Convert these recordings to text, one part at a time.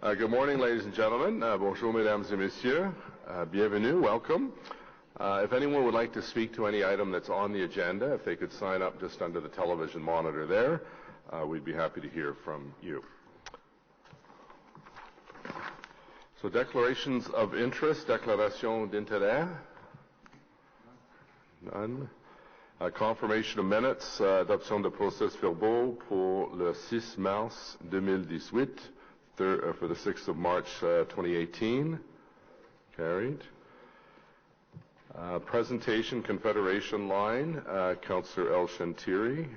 Good morning, ladies and gentlemen. Bonjour, mesdames et messieurs. Bienvenue, welcome. If anyone would like to speak to any item that's on the agenda, if they could sign up just under the television monitor there, we'd be happy to hear from you. So declarations of interest, déclaration d'intérêt. None. Confirmation of minutes, adoption de procès-verbaux pour le 6 mars 2018, for the 6th of March 2018. Carried. Presentation, Confederation Line, Councillor El Shantiri.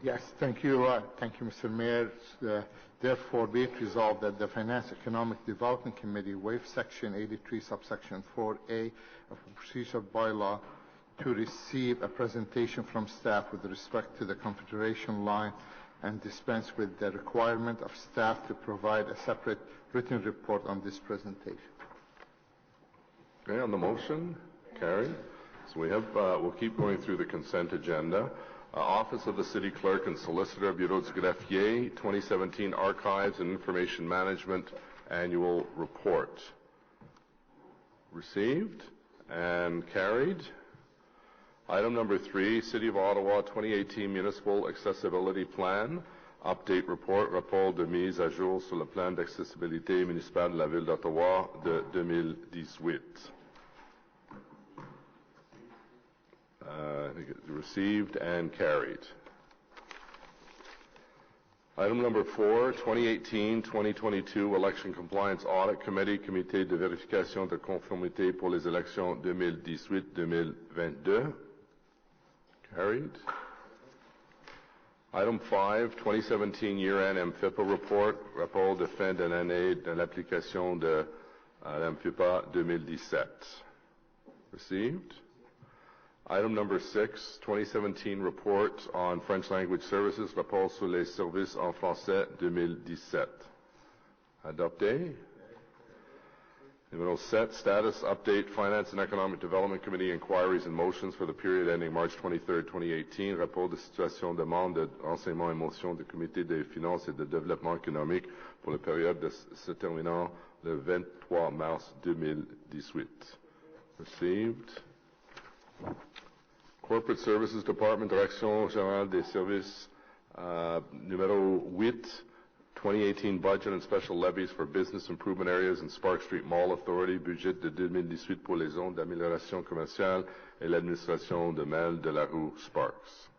Yes, thank you. Thank you, Mr. Mayor. Therefore, be it resolved that the Finance Economic Development Committee waive Section 83, subsection 4A of the Procedure Bylaw to receive a presentation from staff with respect to the Confederation Line and dispense with the requirement of staff to provide a separate written report on this presentation. Okay, on the motion, carried. So we have, we'll keep going through the consent agenda. Office of the City Clerk and Solicitor, Bureau du Greffier, 2017 Archives and Information Management Annual Report. Received and carried. Item number 3, City of Ottawa 2018 Municipal Accessibility Plan, Update Report, Rapport de mise à jour sur le plan d'accessibilité municipale de la Ville d'Ottawa de 2018. I think it's received and carried. Item number 4, 2018-2022 Election Compliance Audit Committee, Comité de vérification de conformité pour les élections 2018-2022. Carried. Item 5, 2017 Year-End MFIPA Report, Rapport de fin de l'année de l'application de l'MFIPA 2017. Received. Item number 6, 2017 Report on French Language Services, Rapport sur les services en français 2017. Adopté. Numéro 7, Status Update Finance and Economic Development Committee Inquiries and Motions for the period ending March 23, 2018. Rapport de situation demande de renseignements et motions du Comité des finances et de développement économique pour la période se terminant le 23 mars 2018. Received. Corporate Services Department, Direction Générale des Services, numéro 8, 2018 Budget and Special Levies for Business Improvement Areas in Sparks Street Mall Authority, budget de 2018 pour les zones d'amélioration commerciale et l'administration de Mall de la Rue Sparks.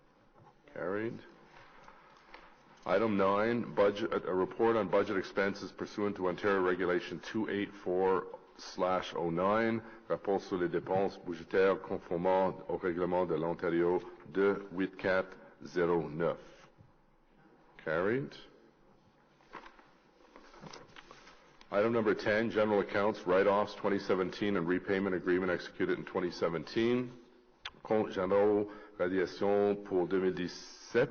Carried. Item 9, budget, a report on budget expenses pursuant to Ontario Regulation 284/09, rapport sur les dépenses budgétaires conformément au règlement de l'Ontario 28409. Carried. Item number 10, General Accounts, Write-Offs 2017 and Repayment Agreement executed in 2017. Comptes généraux, radiation pour 2017.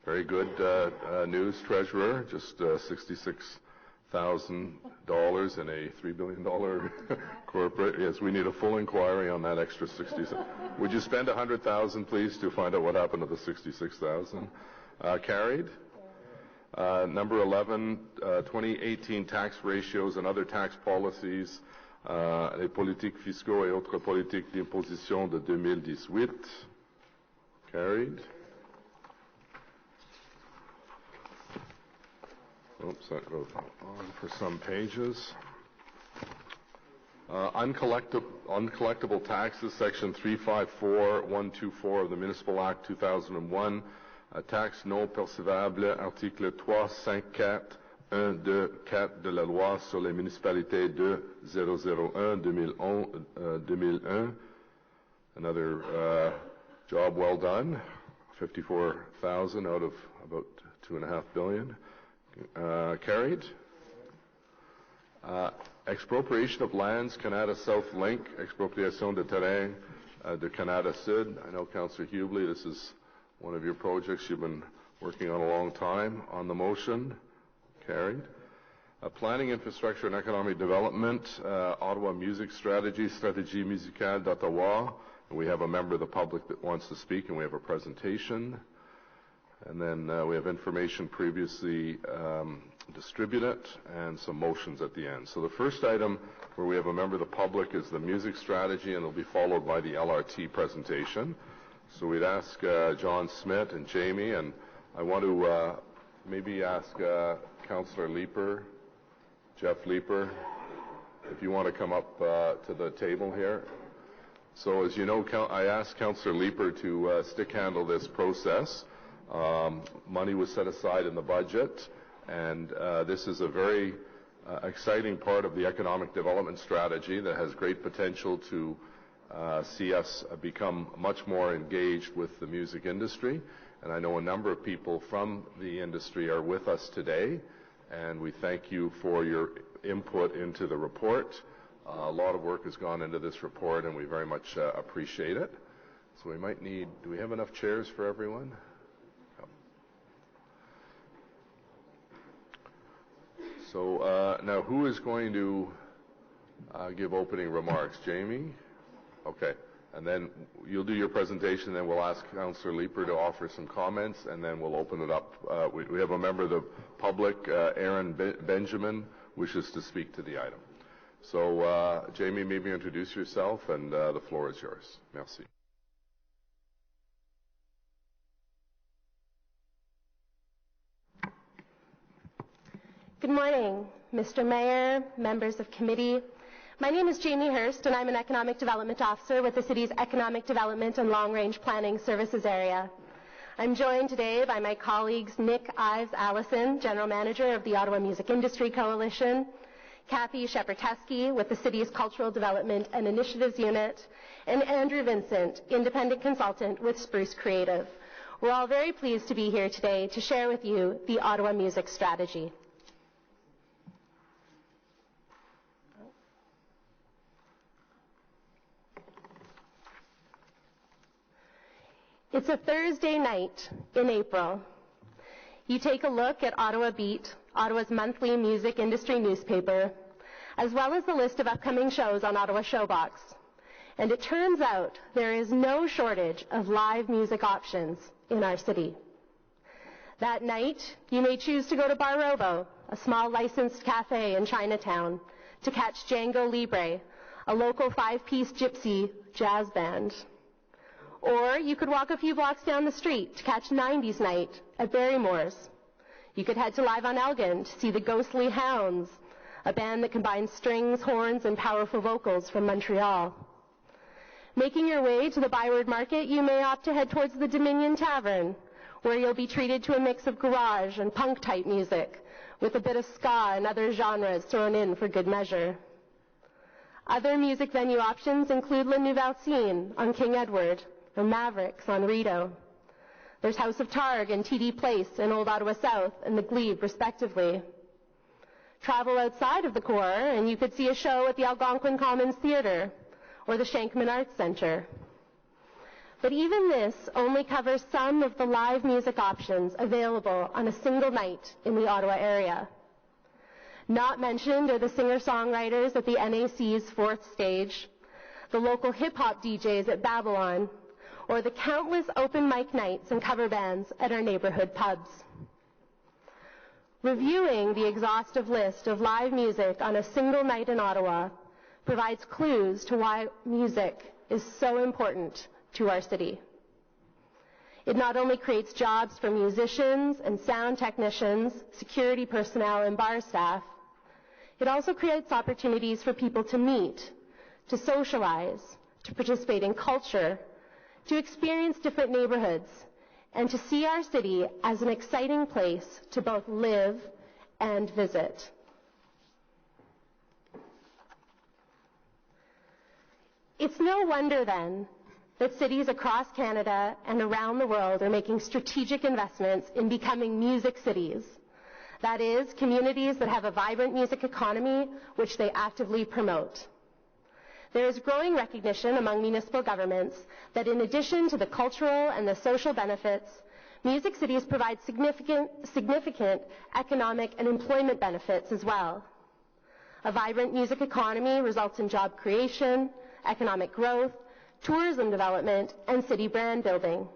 Very good news, Treasurer. Just $66,000 in a $3 billion corporate. Yes, we need a full inquiry on that extra 66. Would you spend $100,000, please, to find out what happened to the 66,000? Carried. Number 11, 2018 tax ratios and other tax policies, les politiques fiscaux et autres politiques d'imposition de 2018. Carried. Oops, that goes on for some pages. Uncollectible taxes, Section 354124 of the Municipal Act 2001. Taxe non percevable, article 354 1, 2, 4 de la loi sur les municipalités 2001-2001. Another job well done. 54,000 out of about $2.5 billion. Carried. Expropriation of lands, Canada South Link, expropriation de terrain de Canada Sud. I know, Councillor Hubley, this is one of your projects you've been working on a long time. On the motion, carried. Planning, Infrastructure and Economic Development, Ottawa Music Strategy, Stratégie musicale d'Ottawa, We have a member of the public that wants to speak, and we have a presentation. And then we have information previously distributed and some motions at the end. So the first item where we have a member of the public is the music strategy, and it'll be followed by the LRT presentation. So we'd ask John Smith and Jamie, and I want to maybe ask Councillor Leeper, Jeff Leeper, if you want to come up to the table here. So as you know, I asked Councillor Leeper to stick handle this process. Money was set aside in the budget, and this is a very exciting part of the economic development strategy that has great potential to see us become much more engaged with the music industry. And I know a number of people from the industry are with us today, and we thank you for your input into the report. A lot of work has gone into this report, and we very much appreciate it. So we might need, do we have enough chairs for everyone? So now who is going to give opening remarks? Jamie? Okay. And then you'll do your presentation, then we'll ask Councillor Leeper to offer some comments, and then we'll open it up. We have a member of the public, Aaron Benjamin, wishes to speak to the item. So Jamie, maybe introduce yourself, and the floor is yours. Merci. Good morning, Mr. Mayor, members of committee. My name is Jamie Hurst, and I'm an Economic Development Officer with the city's Economic Development and Long-Range Planning Services area. I'm joined today by my colleagues Nick Ives Allison, General Manager of the Ottawa Music Industry Coalition, Kathy Sheperteski with the city's Cultural Development and Initiatives Unit, and Andrew Vincent, Independent Consultant with Spruce Creative. We're all very pleased to be here today to share with you the Ottawa Music Strategy. It's a Thursday night in April. You take a look at Ottawa Beat, Ottawa's monthly music industry newspaper, as well as the list of upcoming shows on Ottawa Showbox. And it turns out there is no shortage of live music options in our city. That night, you may choose to go to Bar Robo, a small licensed cafe in Chinatown, to catch Django Libre, a local 5-piece gypsy jazz band. Or you could walk a few blocks down the street to catch 90s Night at Barrymore's. You could head to Live on Elgin to see the Ghostly Hounds, a band that combines strings, horns, and powerful vocals from Montreal. Making your way to the Byward Market, you may opt to head towards the Dominion Tavern, where you'll be treated to a mix of garage and punk-type music, with a bit of ska and other genres thrown in for good measure. Other music venue options include La Nouvelle Scene on King Edward, or Mavericks on Rideau. There's House of Targ and TD Place in Old Ottawa South and the Glebe, respectively. Travel outside of the core, and you could see a show at the Algonquin Commons Theatre or the Shankman Arts Centre. But even this only covers some of the live music options available on a single night in the Ottawa area. Not mentioned are the singer-songwriters at the NAC's 4th Stage, the local hip-hop DJs at Babylon, or the countless open mic nights and cover bands at our neighborhood pubs. Reviewing the exhaustive list of live music on a single night in Ottawa provides clues to why music is so important to our city. It not only creates jobs for musicians and sound technicians, security personnel, and bar staff, it also creates opportunities for people to meet, to socialize, to participate in culture, to experience different neighborhoods, and to see our city as an exciting place to both live and visit. It's no wonder, then, that cities across Canada and around the world are making strategic investments in becoming music cities. That is, communities that have a vibrant music economy which they actively promote. There is growing recognition among municipal governments that in addition to the cultural and the social benefits, music cities provide significant economic and employment benefits as well. A vibrant music economy results in job creation, economic growth, tourism development, and city brand building.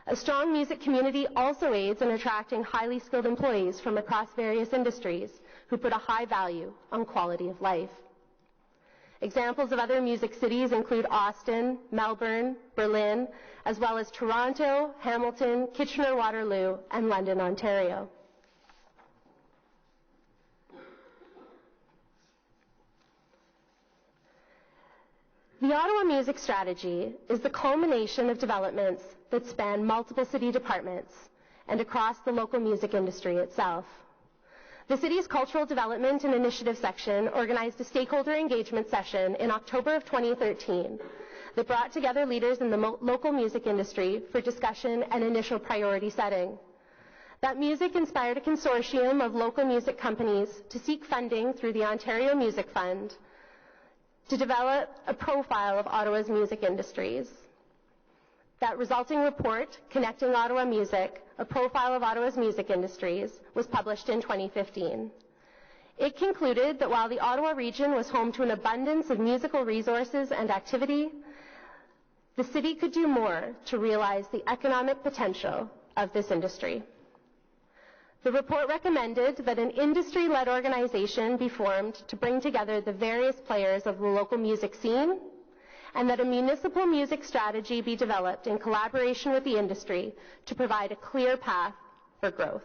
A strong music community also aids in attracting highly skilled employees from across various industries who put a high value on quality of life. Examples of other music cities include Austin, Melbourne, Berlin, as well as Toronto, Hamilton, Kitchener-Waterloo, and London, Ontario. The Ottawa Music Strategy is the culmination of developments that span multiple city departments and across the local music industry itself. The city's Cultural Development and Initiative section organized a stakeholder engagement session in October of 2013 that brought together leaders in the local music industry for discussion and initial priority setting. That music inspired a consortium of local music companies to seek funding through the Ontario Music Fund to develop a profile of Ottawa's music industries. That resulting report, Connecting Ottawa Music, a profile of Ottawa's music industries, was published in 2015. It concluded that while the Ottawa region was home to an abundance of musical resources and activity, the city could do more to realize the economic potential of this industry. The report recommended that an industry-led organization be formed to bring together the various players of the local music scene, and that a municipal music strategy be developed in collaboration with the industry to provide a clear path for growth.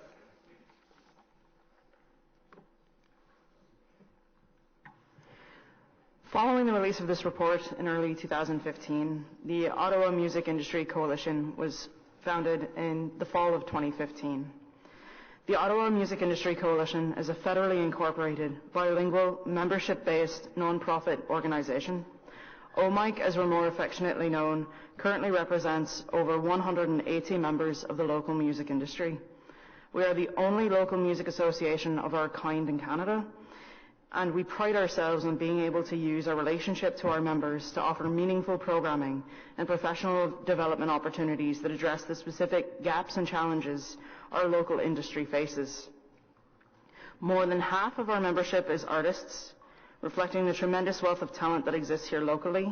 Following the release of this report in early 2015, the Ottawa Music Industry Coalition was founded in the fall of 2015. The Ottawa Music Industry Coalition is a federally incorporated, bilingual, membership-based, non-profit organization. OMIC, as we're more affectionately known, currently represents over 180 members of the local music industry. We are the only local music association of our kind in Canada, and we pride ourselves on being able to use our relationship to our members to offer meaningful programming and professional development opportunities that address the specific gaps and challenges our local industry faces. More than half of our membership is artists, reflecting the tremendous wealth of talent that exists here locally,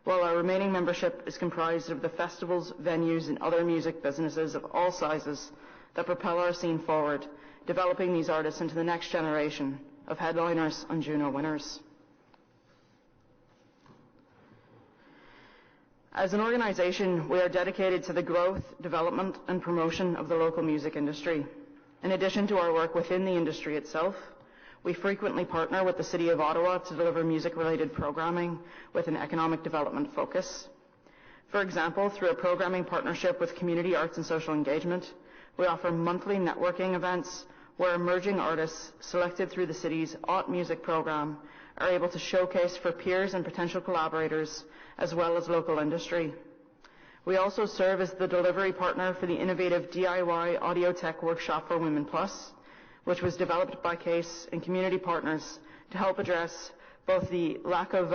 while our remaining membership is comprised of the festivals, venues, and other music businesses of all sizes that propel our scene forward, developing these artists into the next generation of headliners and Juno winners. As an organization, we are dedicated to the growth, development, and promotion of the local music industry. In addition to our work within the industry itself, we frequently partner with the City of Ottawa to deliver music-related programming with an economic development focus. For example, through a programming partnership with Community Arts and Social Engagement, we offer monthly networking events where emerging artists selected through the city's Ott Music program are able to showcase for peers and potential collaborators, as well as local industry. We also serve as the delivery partner for the innovative DIY Audio Tech Workshop for Women Plus, which was developed by CASE and community partners to help address both the lack of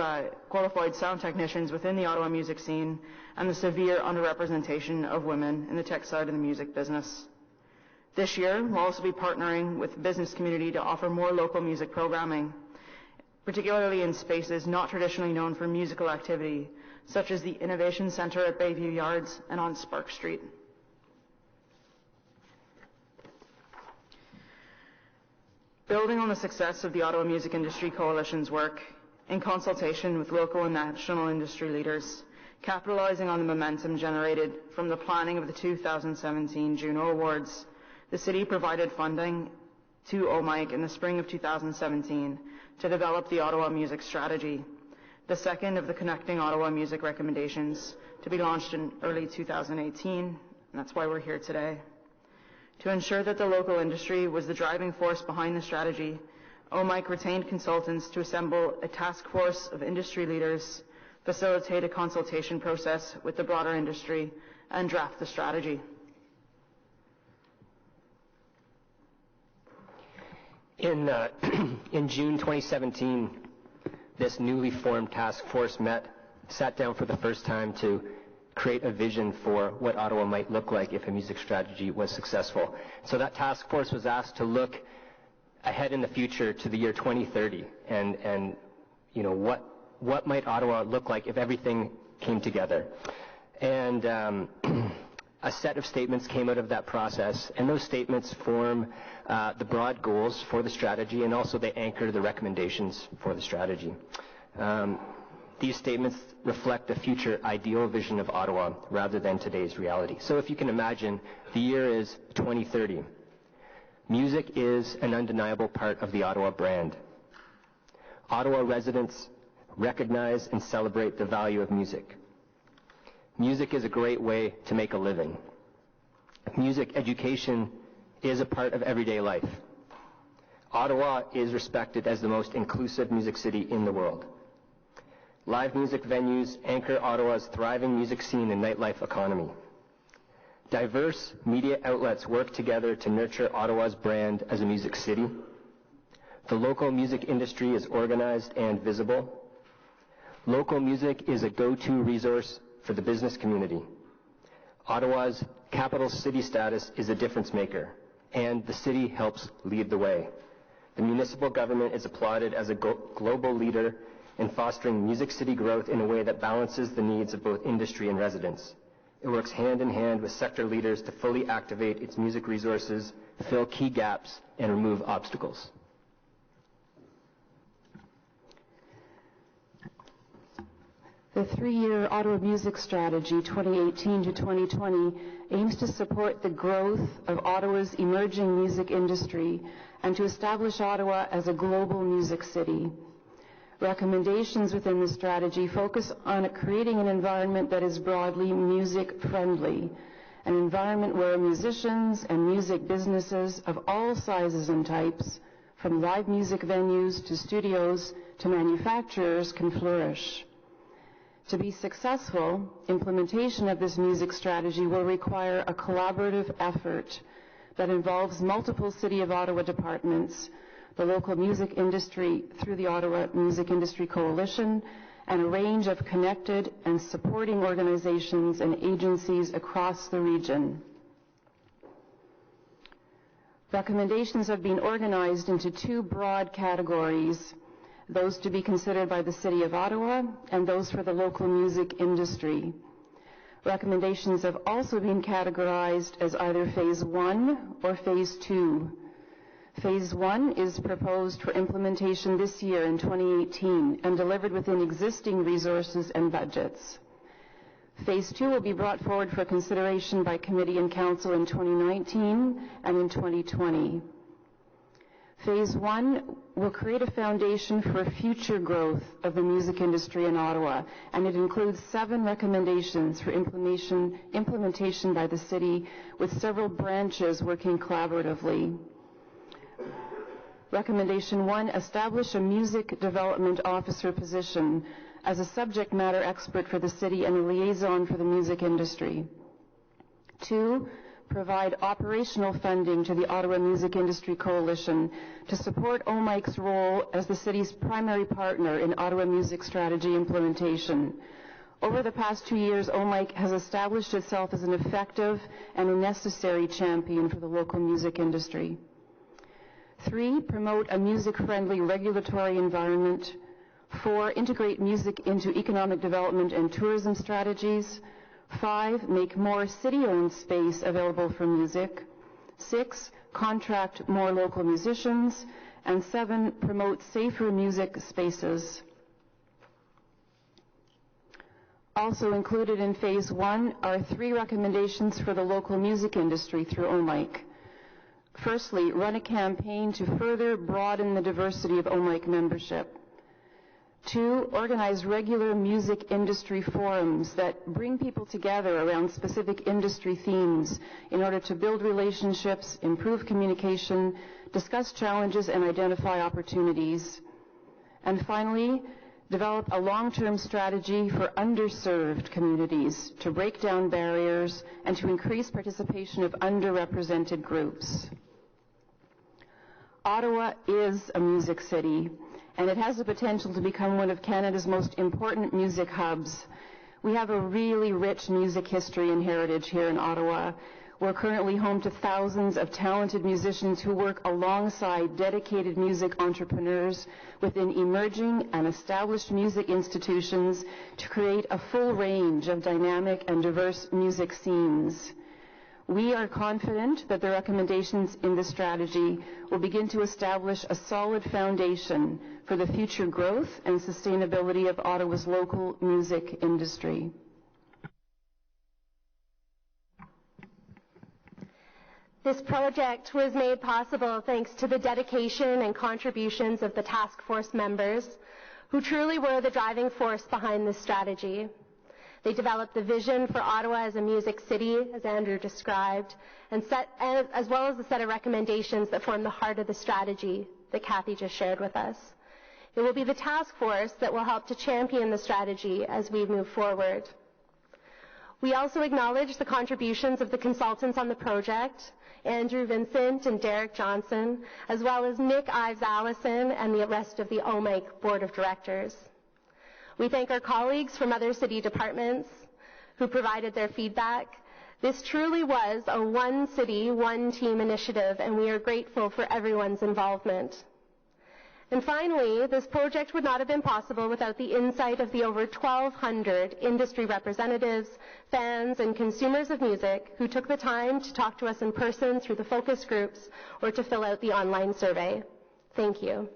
qualified sound technicians within the Ottawa music scene and the severe underrepresentation of women in the tech side of the music business. This year, we'll also be partnering with the business community to offer more local music programming, particularly in spaces not traditionally known for musical activity, such as the Innovation Centre at Bayview Yards and on Spark Street. Building on the success of the Ottawa Music Industry Coalition's work, in consultation with local and national industry leaders, capitalizing on the momentum generated from the planning of the 2017 Juno Awards, the City provided funding to OMIC in the spring of 2017 to develop the Ottawa Music Strategy, the second of the Connecting Ottawa Music recommendations to be launched in early 2018, and that's why we're here today. To ensure that the local industry was the driving force behind the strategy, OMIC retained consultants to assemble a task force of industry leaders, facilitate a consultation process with the broader industry, and draft the strategy. In June 2017, this newly formed task force sat down for the first time to create a vision for what Ottawa might look like if a music strategy was successful. So that task force was asked to look ahead in the future to the year 2030 and you know what might Ottawa look like if everything came together. And a set of statements came out of that process, and those statements form the broad goals for the strategy, and also they anchor the recommendations for the strategy. These statements reflect a future ideal vision of Ottawa rather than today's reality. So if you can imagine, the year is 2030. Music is an undeniable part of the Ottawa brand. Ottawa residents recognize and celebrate the value of music. Music is a great way to make a living. Music education is a part of everyday life. Ottawa is respected as the most inclusive music city in the world. Live music venues anchor Ottawa's thriving music scene and nightlife economy. Diverse media outlets work together to nurture Ottawa's brand as a music city. The local music industry is organized and visible. Local music is a go-to resource for the business community. Ottawa's capital city status is a difference maker, and the city helps lead the way. The municipal government is applauded as a global leader in fostering music city growth in a way that balances the needs of both industry and residents. It works hand in hand with sector leaders to fully activate its music resources, fill key gaps, and remove obstacles. The 3-year Ottawa Music Strategy 2018 to 2020 aims to support the growth of Ottawa's emerging music industry and to establish Ottawa as a global music city. Recommendations within the strategy focus on creating an environment that is broadly music-friendly, an environment where musicians and music businesses of all sizes and types, from live music venues to studios to manufacturers, can flourish. To be successful, implementation of this music strategy will require a collaborative effort that involves multiple City of Ottawa departments, the local music industry through the Ottawa Music Industry Coalition, and a range of connected and supporting organizations and agencies across the region. Recommendations have been organized into 2 broad categories, those to be considered by the City of Ottawa and those for the local music industry. Recommendations have also been categorized as either Phase 1 or Phase 2. Phase 1 is proposed for implementation this year in 2018 and delivered within existing resources and budgets. Phase 2 will be brought forward for consideration by Committee and Council in 2019 and in 2020. Phase 1 will create a foundation for future growth of the music industry in Ottawa, and it includes 7 recommendations for implementation by the City, with several branches working collaboratively. Recommendation 1, establish a music development officer position as a subject matter expert for the City and a liaison for the music industry. 2, provide operational funding to the Ottawa Music Industry Coalition to support OMIC's role as the City's primary partner in Ottawa Music Strategy implementation. Over the past 2 years, OMIC has established itself as an effective and a necessary champion for the local music industry. 3, promote a music-friendly regulatory environment. 4, integrate music into economic development and tourism strategies. 5, make more city-owned space available for music. 6, contract more local musicians. And 7, promote safer music spaces. Also included in Phase 1 are 3 recommendations for the local music industry through OMIC. Firstly, run a campaign to further broaden the diversity of OMIC membership. 2, organize regular music industry forums that bring people together around specific industry themes in order to build relationships, improve communication, discuss challenges, and identify opportunities. And finally, develop a long-term strategy for underserved communities to break down barriers and to increase participation of underrepresented groups. Ottawa is a music city, and it has the potential to become one of Canada's most important music hubs. We have a really rich music history and heritage here in Ottawa. We're currently home to thousands of talented musicians who work alongside dedicated music entrepreneurs within emerging and established music institutions to create a full range of dynamic and diverse music scenes. We are confident that the recommendations in this strategy will begin to establish a solid foundation for the future growth and sustainability of Ottawa's local music industry. This project was made possible thanks to the dedication and contributions of the task force members, who truly were the driving force behind this strategy. They developed the vision for Ottawa as a music city, as Andrew described, as well as the set of recommendations that form the heart of the strategy that Kathy just shared with us. It will be the task force that will help to champion the strategy as we move forward. We also acknowledge the contributions of the consultants on the project, Andrew Vincent and Derek Johnson, as well as Nick Ives Allison and the rest of the OMIC Board of Directors. We thank our colleagues from other city departments who provided their feedback. This truly was a one city, one team initiative, and we are grateful for everyone's involvement. And finally, this project would not have been possible without the insight of the over 1,200 industry representatives, fans, and consumers of music who took the time to talk to us in person through the focus groups or to fill out the online survey. Thank you.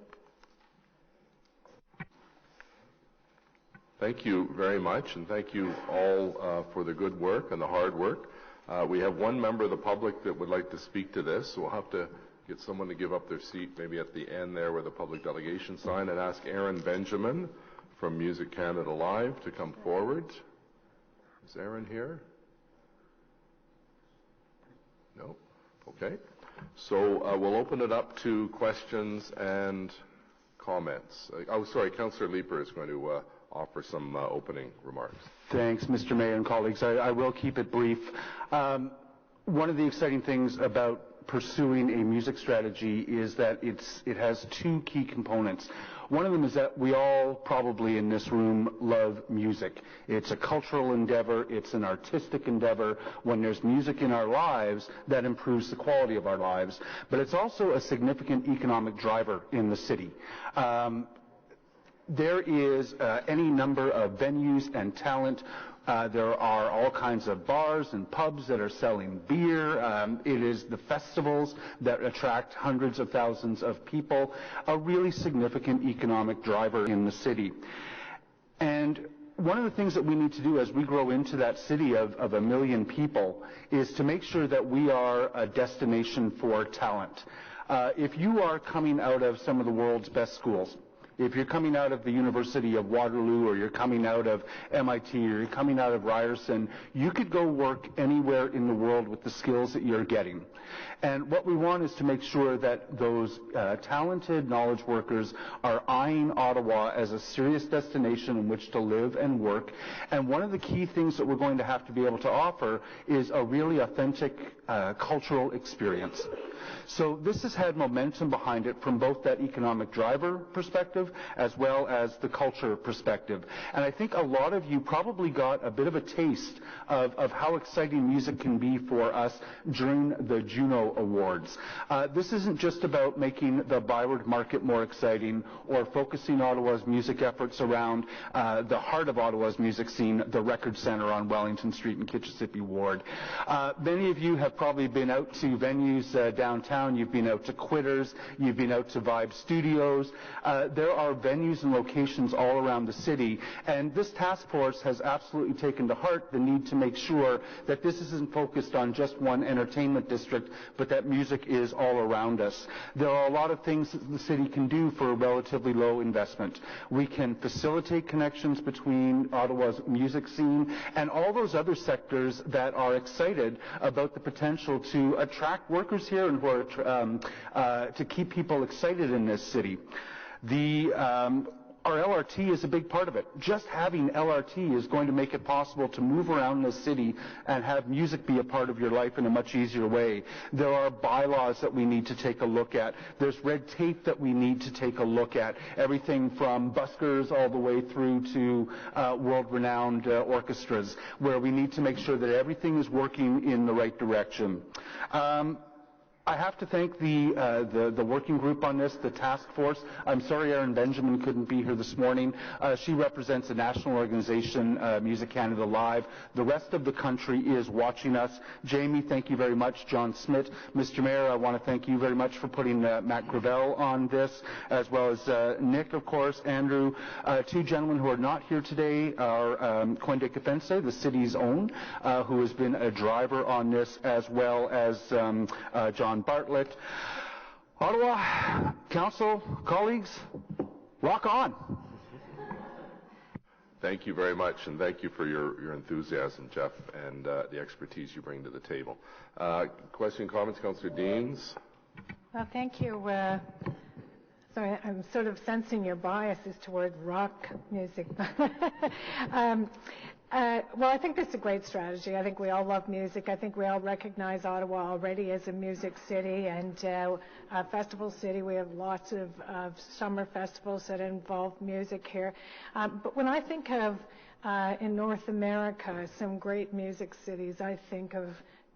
Thank you very much, and thank you all for the good work and the hard work. We have one member of the public that would like to speak to this, so we'll have to get someone to give up their seat maybe at the end there where the public delegation sign, and ask Aaron Benjamin from Music Canada Live to come forward. Is Aaron here? No? Okay. So we'll open it up to questions and comments. Councillor Leeper is going to offer some opening remarks. Thanks, Mr. Mayor and colleagues. I will keep it brief. One of the exciting things about pursuing a music strategy is that it has two key components. One of them is that we all probably in this room love music. It's a cultural endeavor. It's an artistic endeavor. When there's music in our lives, that improves the quality of our lives. But it's also a significant economic driver in the city. There is any number of venues and talent. There are all kinds of bars and pubs that are selling beer. It is the festivals that attract hundreds of thousands of people, a really significant economic driver in the city. And one of the things that we need to do as we grow into that city of 1 million people is to make sure that we are a destination for talent. If you are coming out of some of the world's best schools, if you're coming out of the University of Waterloo, or you're coming out of MIT, or you're coming out of Ryerson, you could go work anywhere in the world with the skills that you're getting. And what we want is to make sure that those talented knowledge workers are eyeing Ottawa as a serious destination in which to live and work. And one of the key things that we're going to have to be able to offer is a really authentic cultural experience. So this has had momentum behind it from both that economic driver perspective as well as the culture perspective. And I think a lot of you probably got a bit of a taste of how exciting music can be for us during the Juno Awards. This isn't just about making the Byward Market more exciting or focusing Ottawa's music efforts around the heart of Ottawa's music scene, the Record Centre on Wellington Street in Kitchissippi Ward. Many of you have probably been out to venues downtown. You've been out to Quitters. You've been out to Vibe Studios. There are venues and locations all around the city, and this task force has absolutely taken to heart the need to make sure that this isn't focused on just one entertainment district, but that music is all around us. There are a lot of things that the city can do for a relatively low investment. We can facilitate connections between Ottawa's music scene and all those other sectors that are excited about the potential to attract workers here and who are to keep people excited in this city. our LRT is a big part of it. Just having LRT is going to make it possible to move around the city and have music be a part of your life in a much easier way. There are bylaws that we need to take a look at. There's red tape that we need to take a look at. Everything from buskers all the way through to world-renowned orchestras, where we need to make sure that everything is working in the right direction. I have to thank the working group on this, the task force. I'm sorry Erin Benjamin couldn't be here this morning. She represents a national organization, Music Canada Live. The rest of the country is watching us. Jamie, thank you very much. John Smith. Mr. Mayor, I want to thank you very much for putting Matt Gravel on this, as well as Nick, of course, Andrew. Two gentlemen who are not here today are Coinde Defense, the city's own, who has been a driver on this, as well as John Bartlett. Ottawa Council, colleagues, rock on. Thank you very much, and thank you for your enthusiasm, Jeff, and the expertise you bring to the table. Question, comments, Councillor Deans? Well, thank you. Sorry, I'm sort of sensing your biases toward rock music. Well, I think this is a great strategy. I think we all love music. I think we all recognize Ottawa already as a music city and a festival city. We have lots of summer festivals that involve music here. But when I think of, in North America, some great music cities, I think of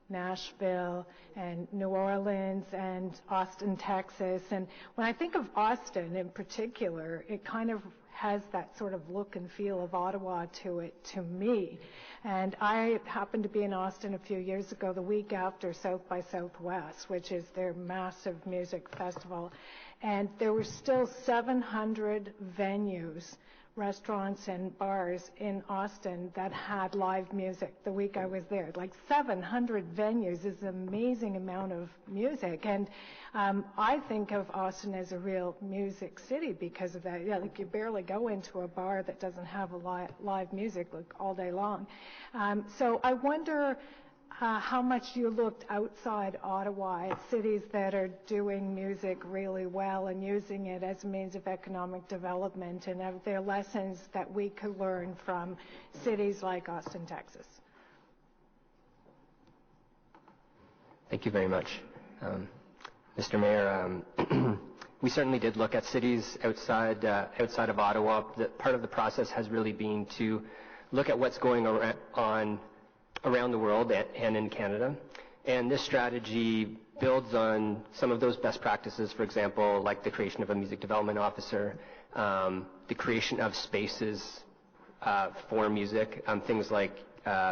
Nashville and New Orleans and Austin, Texas. And when I think of Austin in particular, it kind of has that sort of look and feel of Ottawa to it, to me. And I happened to be in Austin a few years ago, the week after South by Southwest, which is their massive music festival. And there were still 700 venues, restaurants and bars in Austin that had live music the week I was there. Like 700 venues is an amazing amount of music. And I think of Austin as a real music city because of that. Yeah, like you barely go into a bar that doesn't have a live music like all day long. So I wonder how much you looked outside Ottawa at cities that are doing music really well and using it as a means of economic development, and are there lessons that we could learn from cities like Austin, Texas? Thank you very much. Mr. Mayor, we certainly did look at cities outside of Ottawa. Part of the process has really been to look at what's going on around the world and in Canada. And this strategy builds on some of those best practices, for example, like the creation of a music development officer, the creation of spaces for music. Things like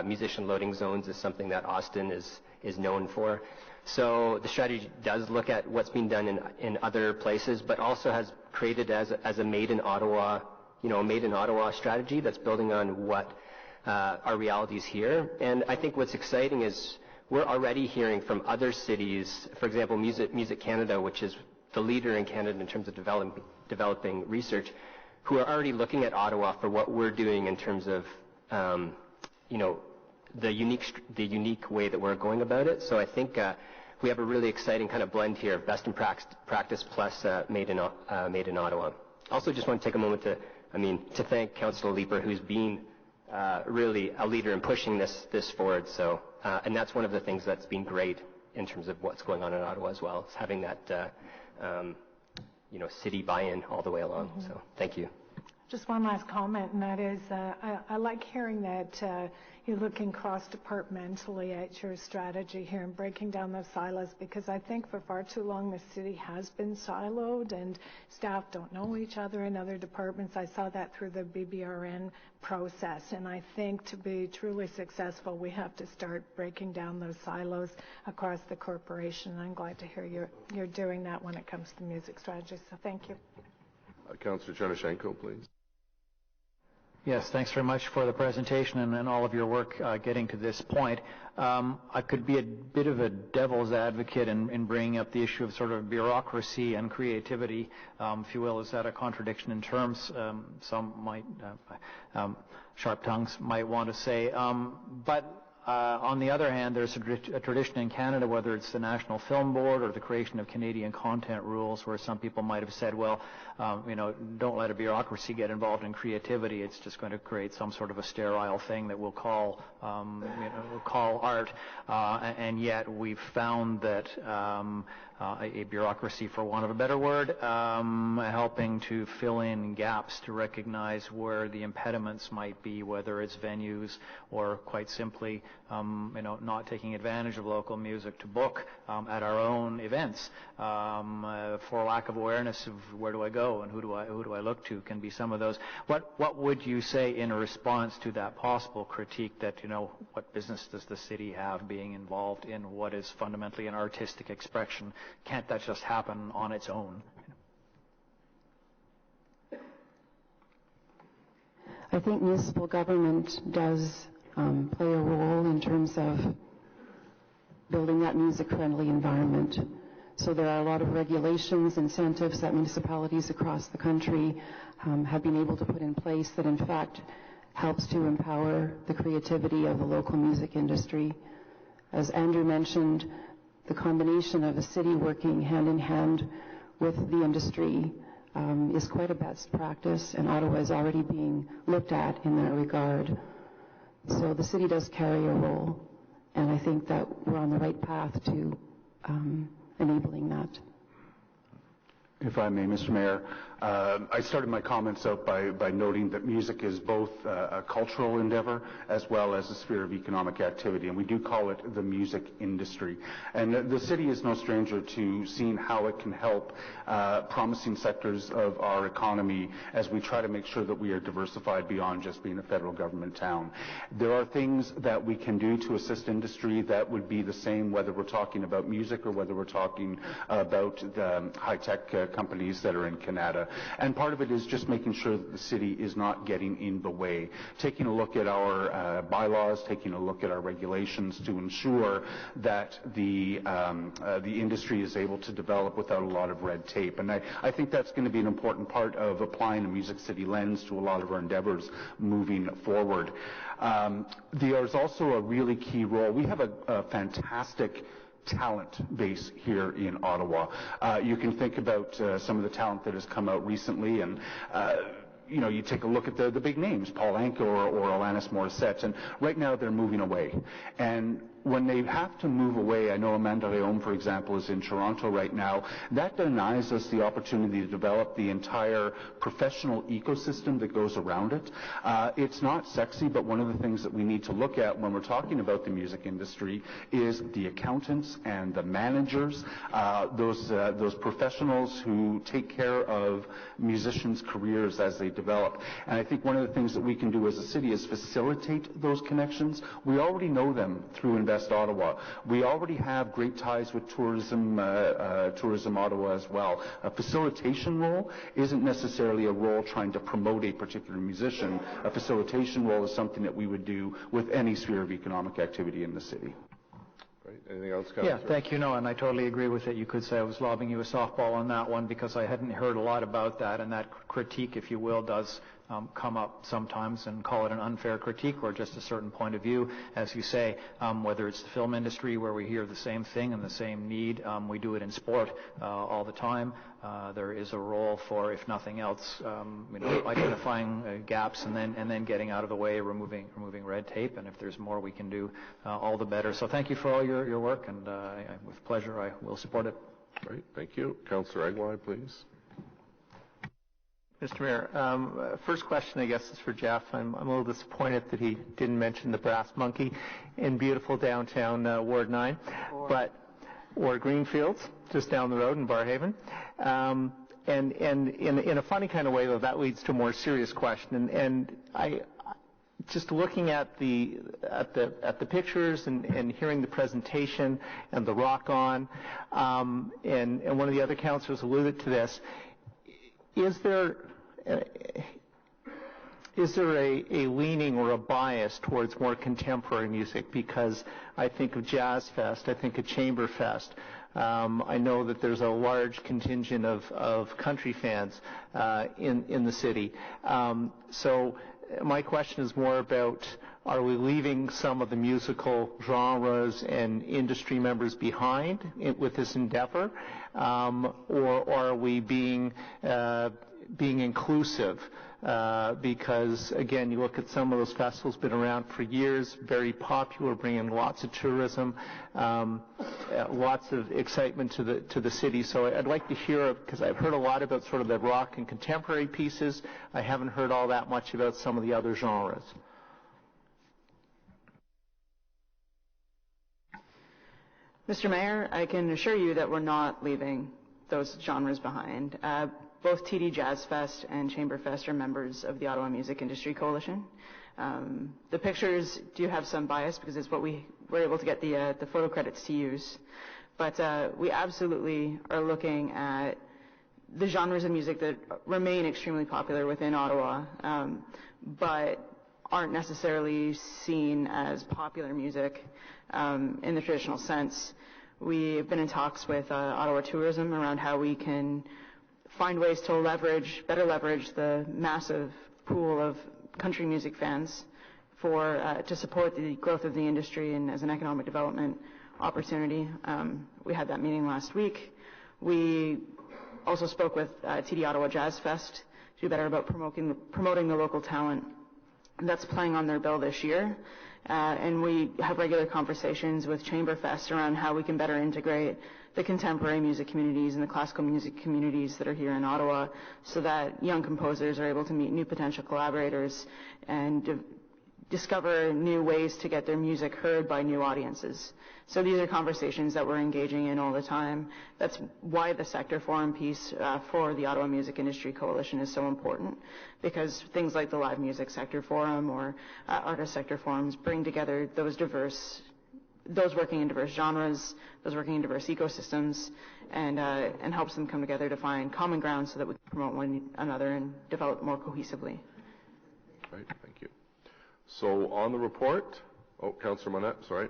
musician loading zones is something that Austin is known for. So the strategy does look at what's being done in other places, but also has created as a Made in Ottawa, a Made in Ottawa strategy that's building on what our realities here. And I think what's exciting is we're already hearing from other cities, for example, Music Canada, which is the leader in Canada in terms of developing research, who are already looking at Ottawa for what we're doing in terms of, the unique way that we're going about it. So I think we have a really exciting kind of blend here of best in practice plus made in Ottawa. Also, just want to take a moment to thank Councillor Leeper, who's been really a leader in pushing this forward. So, and that's one of the things that's been great in terms of what's going on in Ottawa as well, is having that, city buy-in all the way along. Mm-hmm. So, thank you. Just one last comment, and that is, I like hearing that you're looking cross-departmentally at your strategy here and breaking down those silos, because I think for far too long the city has been siloed and staff don't know each other in other departments. I saw that through the BBRN process, and I think to be truly successful we have to start breaking down those silos across the corporation. And I'm glad to hear you're doing that when it comes to music strategy, so thank you. Councillor Chernyshenko, please. Yes, thanks very much for the presentation and all of your work getting to this point. I could be a bit of a devil's advocate in bringing up the issue of sort of bureaucracy and creativity, if you will. Is that a contradiction in terms? Some might, sharp tongues might want to say. But On the other hand, there's a tradition in Canada, whether it's the National Film Board or the creation of Canadian content rules, where some people might have said, well, don't let a bureaucracy get involved in creativity. It's just going to create some sort of a sterile thing that we'll call art. And yet we've found that a bureaucracy, for want of a better word, helping to fill in gaps to recognize where the impediments might be, whether it's venues or quite simply, not taking advantage of local music to book at our own events for lack of awareness of where do I go and who do I look to, can be some of those. What would you say in response to that possible critique that, what business does the city have being involved in what is fundamentally an artistic expression? Can't that just happen on its own? I think municipal government does play a role in terms of building that music-friendly environment. So there are a lot of regulations, incentives that municipalities across the country have been able to put in place that in fact helps to empower the creativity of the local music industry. As Andrew mentioned, the combination of a city working hand in hand with the industry is quite a best practice, and Ottawa is already being looked at in that regard. So the city does carry a role, and I think that we're on the right path to enabling that. If I may, Mr. Mayor, I started my comments out by noting that music is both a cultural endeavor as well as a sphere of economic activity, and we do call it the music industry. And the city is no stranger to seeing how it can help promising sectors of our economy as we try to make sure that we are diversified beyond just being a federal government town. There are things that we can do to assist industry that would be the same whether we're talking about music or whether we're talking about the high-tech companies that are in Canada. And part of it is just making sure that the city is not getting in the way. Taking a look at our bylaws, taking a look at our regulations to ensure that the industry is able to develop without a lot of red tape. And I think that's going to be an important part of applying a Music City lens to a lot of our endeavors moving forward. There's also a really key role. We have a fantastic talent base here in Ottawa. You can think about some of the talent that has come out recently, and you take a look at the big names, Paul Anka or Alanis Morissette, and right now they're moving away. And when they have to move away, I know Amanda Réaume, for example, is in Toronto right now, that denies us the opportunity to develop the entire professional ecosystem that goes around it. It's not sexy, but one of the things that we need to look at when we're talking about the music industry is the accountants and the managers, those professionals who take care of musicians' careers as they develop. And I think one of the things that we can do as a city is facilitate those connections. We already know them through Invest Ottawa. We already have great ties with Tourism Ottawa as well. A facilitation role isn't necessarily a role trying to promote a particular musician. A facilitation role is something that we would do with any sphere of economic activity in the city. Great. Anything else, Councillor? Yeah, thank you. No, and I totally agree with it. You could say I was lobbing you a softball on that one because I hadn't heard a lot about that, and that critique, if you will, does come up sometimes, and call it an unfair critique or just a certain point of view. As you say, whether it's the film industry where we hear the same thing and the same need, we do it in sport all the time. There is a role for, if nothing else, identifying gaps and then getting out of the way, removing red tape. And if there's more we can do, all the better. So thank you for all your work, and with pleasure I will support it. Great, thank you. Councillor Aguilar, please. Mr. Mayor, first question, I guess, is for Jeff. I'm a little disappointed that he didn't mention the Brass Monkey in beautiful downtown Ward 9, or Greenfields, just down the road in Barrhaven. And in a funny kind of way, though, that leads to a more serious question. And I just looking at the pictures and hearing the presentation and the rock on, and one of the other councillors alluded to this. Is there a leaning or a bias towards more contemporary music? Because I think of Jazz Fest, I think of Chamber Fest. I know that there's a large contingent of country fans in the city. So my question is more about, are we leaving some of the musical genres and industry members behind with this endeavor, or are we being inclusive? Because, again, you look at some of those festivals, been around for years, very popular, bringing lots of tourism, lots of excitement to the city. So I'd like to hear, because I've heard a lot about sort of the rock and contemporary pieces. I haven't heard all that much about some of the other genres. Mr. Mayor, I can assure you that we're not leaving those genres behind. Both TD Jazz Fest and Chamber Fest are members of the Ottawa Music Industry Coalition. The pictures do have some bias because it's what we were able to get the photo credits to use. But we absolutely are looking at the genres of music that remain extremely popular within Ottawa, but aren't necessarily seen as popular music in the traditional sense. We've been in talks with Ottawa Tourism around how we can find ways to better leverage the massive pool of country music fans to support the growth of the industry and as an economic development opportunity. We had that meeting last week. We also spoke with TD Ottawa Jazz Fest to do better about promoting the local talent that's playing on their bill this year. And we have regular conversations with Chamber Fest around how we can better integrate the contemporary music communities and the classical music communities that are here in Ottawa so that young composers are able to meet new potential collaborators and discover new ways to get their music heard by new audiences. So these are conversations that we're engaging in all the time. That's why the sector forum piece for the Ottawa Music Industry Coalition is so important, because things like the Live Music Sector Forum or Artist Sector Forums bring together those working in diverse genres, those working in diverse ecosystems, and helps them come together to find common ground so that we can promote one another and develop more cohesively. Right, thank you. So on the report, Councillor Monette, sorry.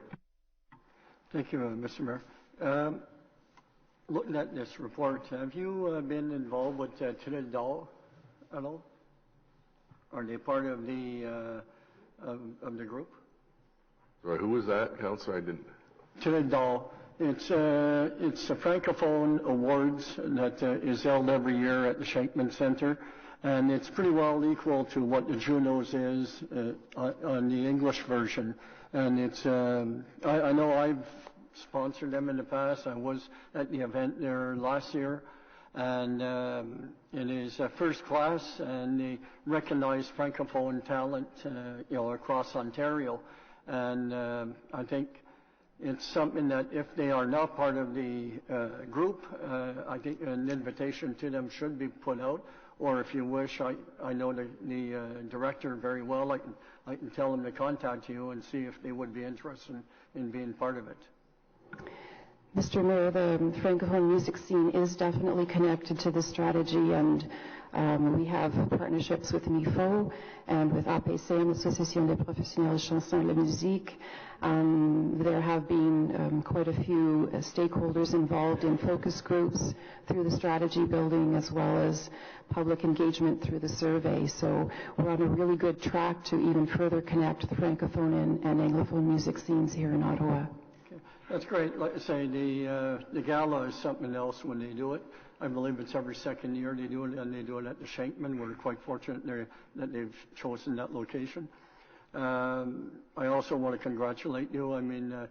Thank you, Mr. Mayor. Looking at this report, have you been involved with Trinidad at all? Are they part of the group? Right, who was that, Councillor? I didn't. Trinidad. It's a Francophone Awards that is held every year at the Shankman Centre, and it's pretty well equal to what the Junos is on the English version. And it's I know I've sponsored them in the past. I was at the event there last year, and it is first class, and they recognize Francophone talent, across Ontario. And I think it's something that if they are not part of the group, I think an invitation to them should be put out. Or if you wish, I know the director very well. I can tell them to contact you and see if they would be interested in being part of it. Mr. Mayor, the Francophone music scene is definitely connected to this strategy, and we have partnerships with MIFO and with APCM, Association des Professionnels de Chanson et de Musique. There have been quite a few stakeholders involved in focus groups through the strategy building, as well as public engagement through the survey. So we're on a really good track to even further connect the Francophone and Anglophone music scenes here in Ottawa. That's great. Like I say, the gala is something else when they do it. I believe it's every second year they do it, and they do it at the Shankman. We're quite fortunate that they've chosen that location. I also want to congratulate you. I mean,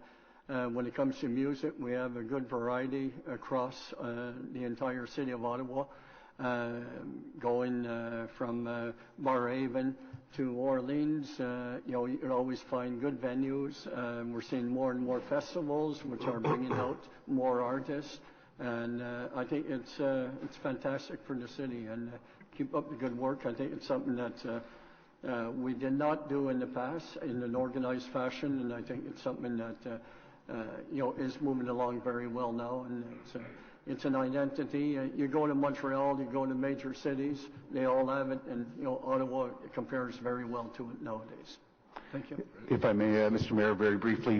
when it comes to music, we have a good variety across the entire city of Ottawa, going from Barrhaven to Orleans. You can always find good venues. We're seeing more and more festivals, which are bringing out more artists, and I think it's fantastic for the city. And keep up the good work. I think it's something that we did not do in the past in an organized fashion, and I think it's something that is moving along very well now. And it's an identity. You go to Montreal, you go to major cities, they all have it, and Ottawa compares very well to it nowadays. Thank you. If I may, Mr. Mayor, very briefly,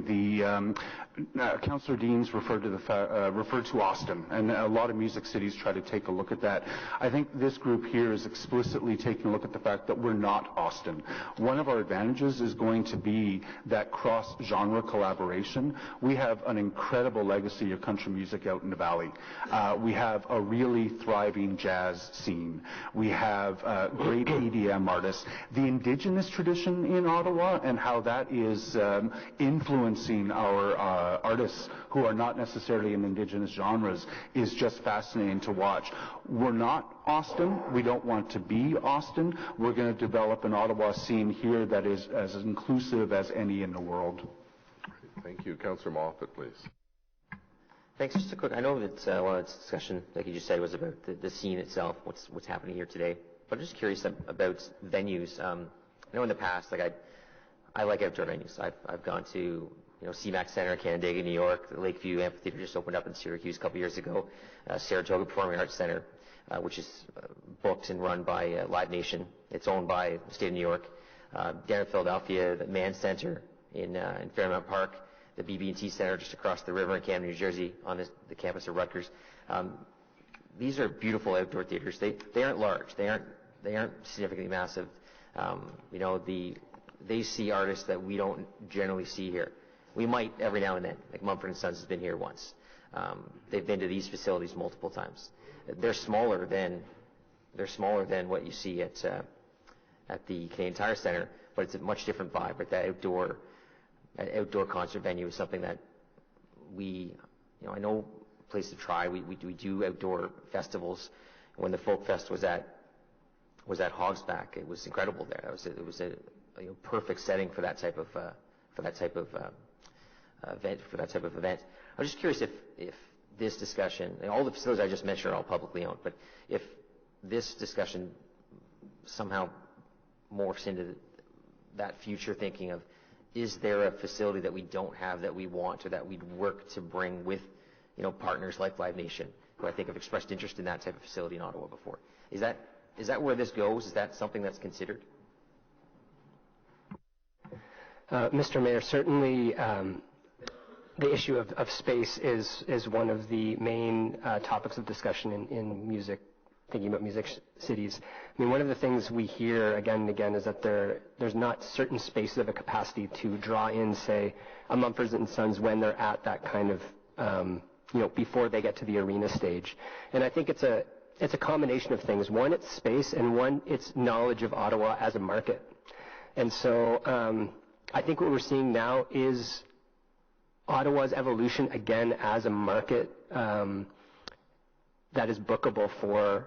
Councillor Deans referred to Austin, and a lot of music cities try to take a look at that. I think this group here is explicitly taking a look at the fact that we're not Austin. One of our advantages is going to be that cross-genre collaboration. We have an incredible legacy of country music out in the valley. We have a really thriving jazz scene. We have great EDM artists. The Indigenous tradition in Ottawa and how that is influencing our artists who are not necessarily in Indigenous genres is just fascinating to watch. We're not Austin. We don't want to be Austin. We're going to develop an Ottawa scene here that is as inclusive as any in the world. Thank you. Councillor Moffat, please. Thanks. Just a quick, I know that a lot of this discussion, like you just said, was about the scene itself, what's happening here today. But I'm just curious about venues. I know in the past, like I like outdoor venues. I've gone to CMAX Center, Canandaigua, New York. The Lakeview Amphitheater just opened up in Syracuse a couple years ago. Saratoga Performing Arts Center, which is booked and run by Live Nation. It's owned by the state of New York. Down in Philadelphia, the Mann Center in Fairmount Park, the BB&T Center just across the river in Camden, New Jersey, on the campus of Rutgers. These are beautiful outdoor theaters. They aren't large. They aren't significantly massive. They see artists that we don't generally see here. We might every now and then. Like Mumford & Sons has been here once. They've been to these facilities multiple times. They're smaller than what you see at the Canadian Tire Center, but it's a much different vibe. But that outdoor concert venue is something that I know a place to try. We do outdoor festivals. When the Folk Fest was at Hogsback, it was incredible there. It was a perfect setting for that type of event. I'm just curious if this discussion, and all the facilities I just mentioned are all publicly owned, but if this discussion somehow morphs into that future thinking of, is there a facility that we don't have that we want or that we'd work to bring with partners like Live Nation, who I think have expressed interest in that type of facility in Ottawa before? Is that where this goes? Is that something that's considered? Mr. Mayor, certainly the issue of space is one of the main topics of discussion in music, thinking about music cities. I mean, one of the things we hear again and again is that there's not certain spaces of a capacity to draw in, say, a Mumford & Sons when they're at that kind of, before they get to the arena stage. And I think it's a combination of things. One, it's space, and one, it's knowledge of Ottawa as a market. And so I think what we're seeing now is Ottawa's evolution again as a market that is bookable for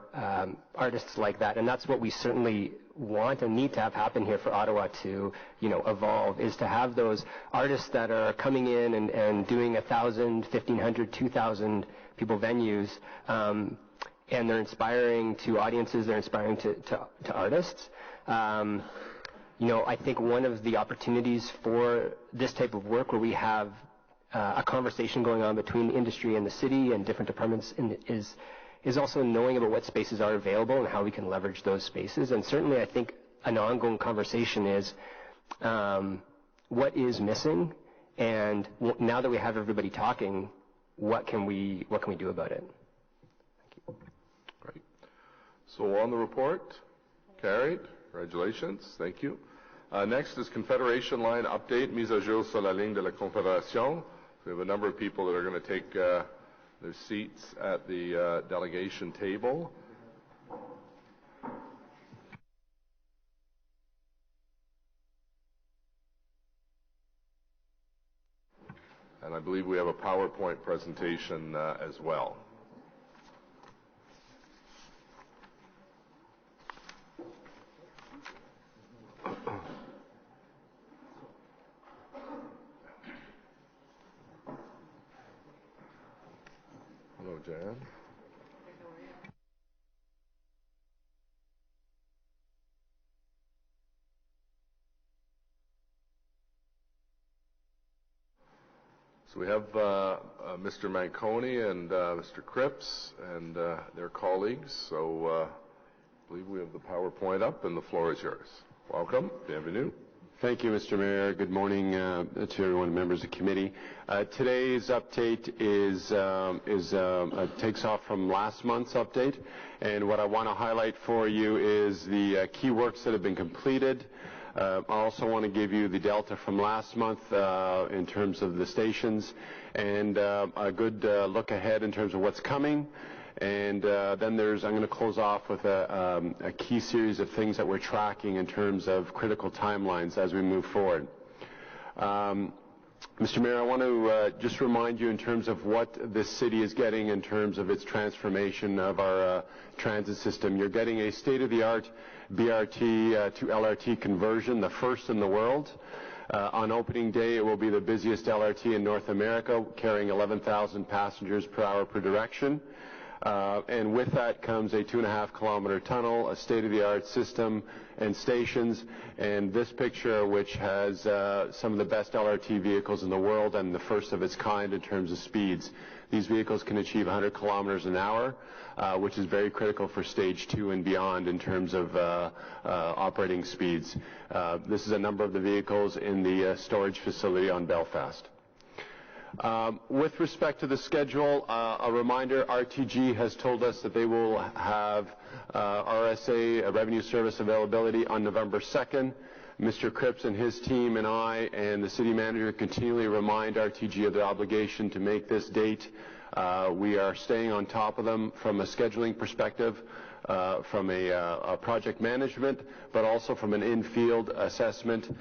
artists like that. And that's what we certainly want and need to have happen here for Ottawa to, evolve, is to have those artists that are coming in and doing 1,000, 1,500, 2,000 people venues, and they're inspiring to audiences, they're inspiring to artists. I think one of the opportunities for this type of work where we have a conversation going on between the industry and the city and different departments is also knowing about what spaces are available and how we can leverage those spaces. And certainly I think an ongoing conversation is what is missing, and now that we have everybody talking, what can we do about it? Thank you. Great. So on the report, carried. Congratulations. Thank you. Next is Confederation line update, mise à jour sur la ligne de la Confédération. We have a number of people that are going to take their seats at the delegation table. And I believe we have a PowerPoint presentation as well. Hello, Jan. So we have Mr. Manconi and Mr. Cripps and their colleagues. So I believe we have the PowerPoint up, and the floor is yours. Welcome. Bienvenue. Thank you, Mr. Mayor. Good morning to everyone, members of the committee. Today's update takes off from last month's update, and what I want to highlight for you is the key works that have been completed. I also want to give you the delta from last month in terms of the stations, and a good look ahead in terms of what's coming. And then I'm going to close off with a key series of things that we're tracking in terms of critical timelines as we move forward. Mr. Mayor, I want to just remind you in terms of what this city is getting in terms of its transformation of our transit system. You're getting a state-of-the-art BRT to LRT conversion, the first in the world. On opening day, it will be the busiest LRT in North America, carrying 11,000 passengers per hour per direction. And with that comes a 2.5-kilometer tunnel, a state-of-the-art system, and stations. And this picture, which has some of the best LRT vehicles in the world and the first of its kind in terms of speeds. These vehicles can achieve 100 kilometers an hour, which is very critical for Stage 2 and beyond in terms of operating speeds. This is a number of the vehicles in the storage facility on Belfast. With respect to the schedule, a reminder, RTG has told us that they will have RSA revenue service availability on November 2nd. Mr. Cripps and his team and I and the city manager continually remind RTG of their obligation to make this date. We are staying on top of them from a scheduling perspective, from a project management, but also from an in-field assessment,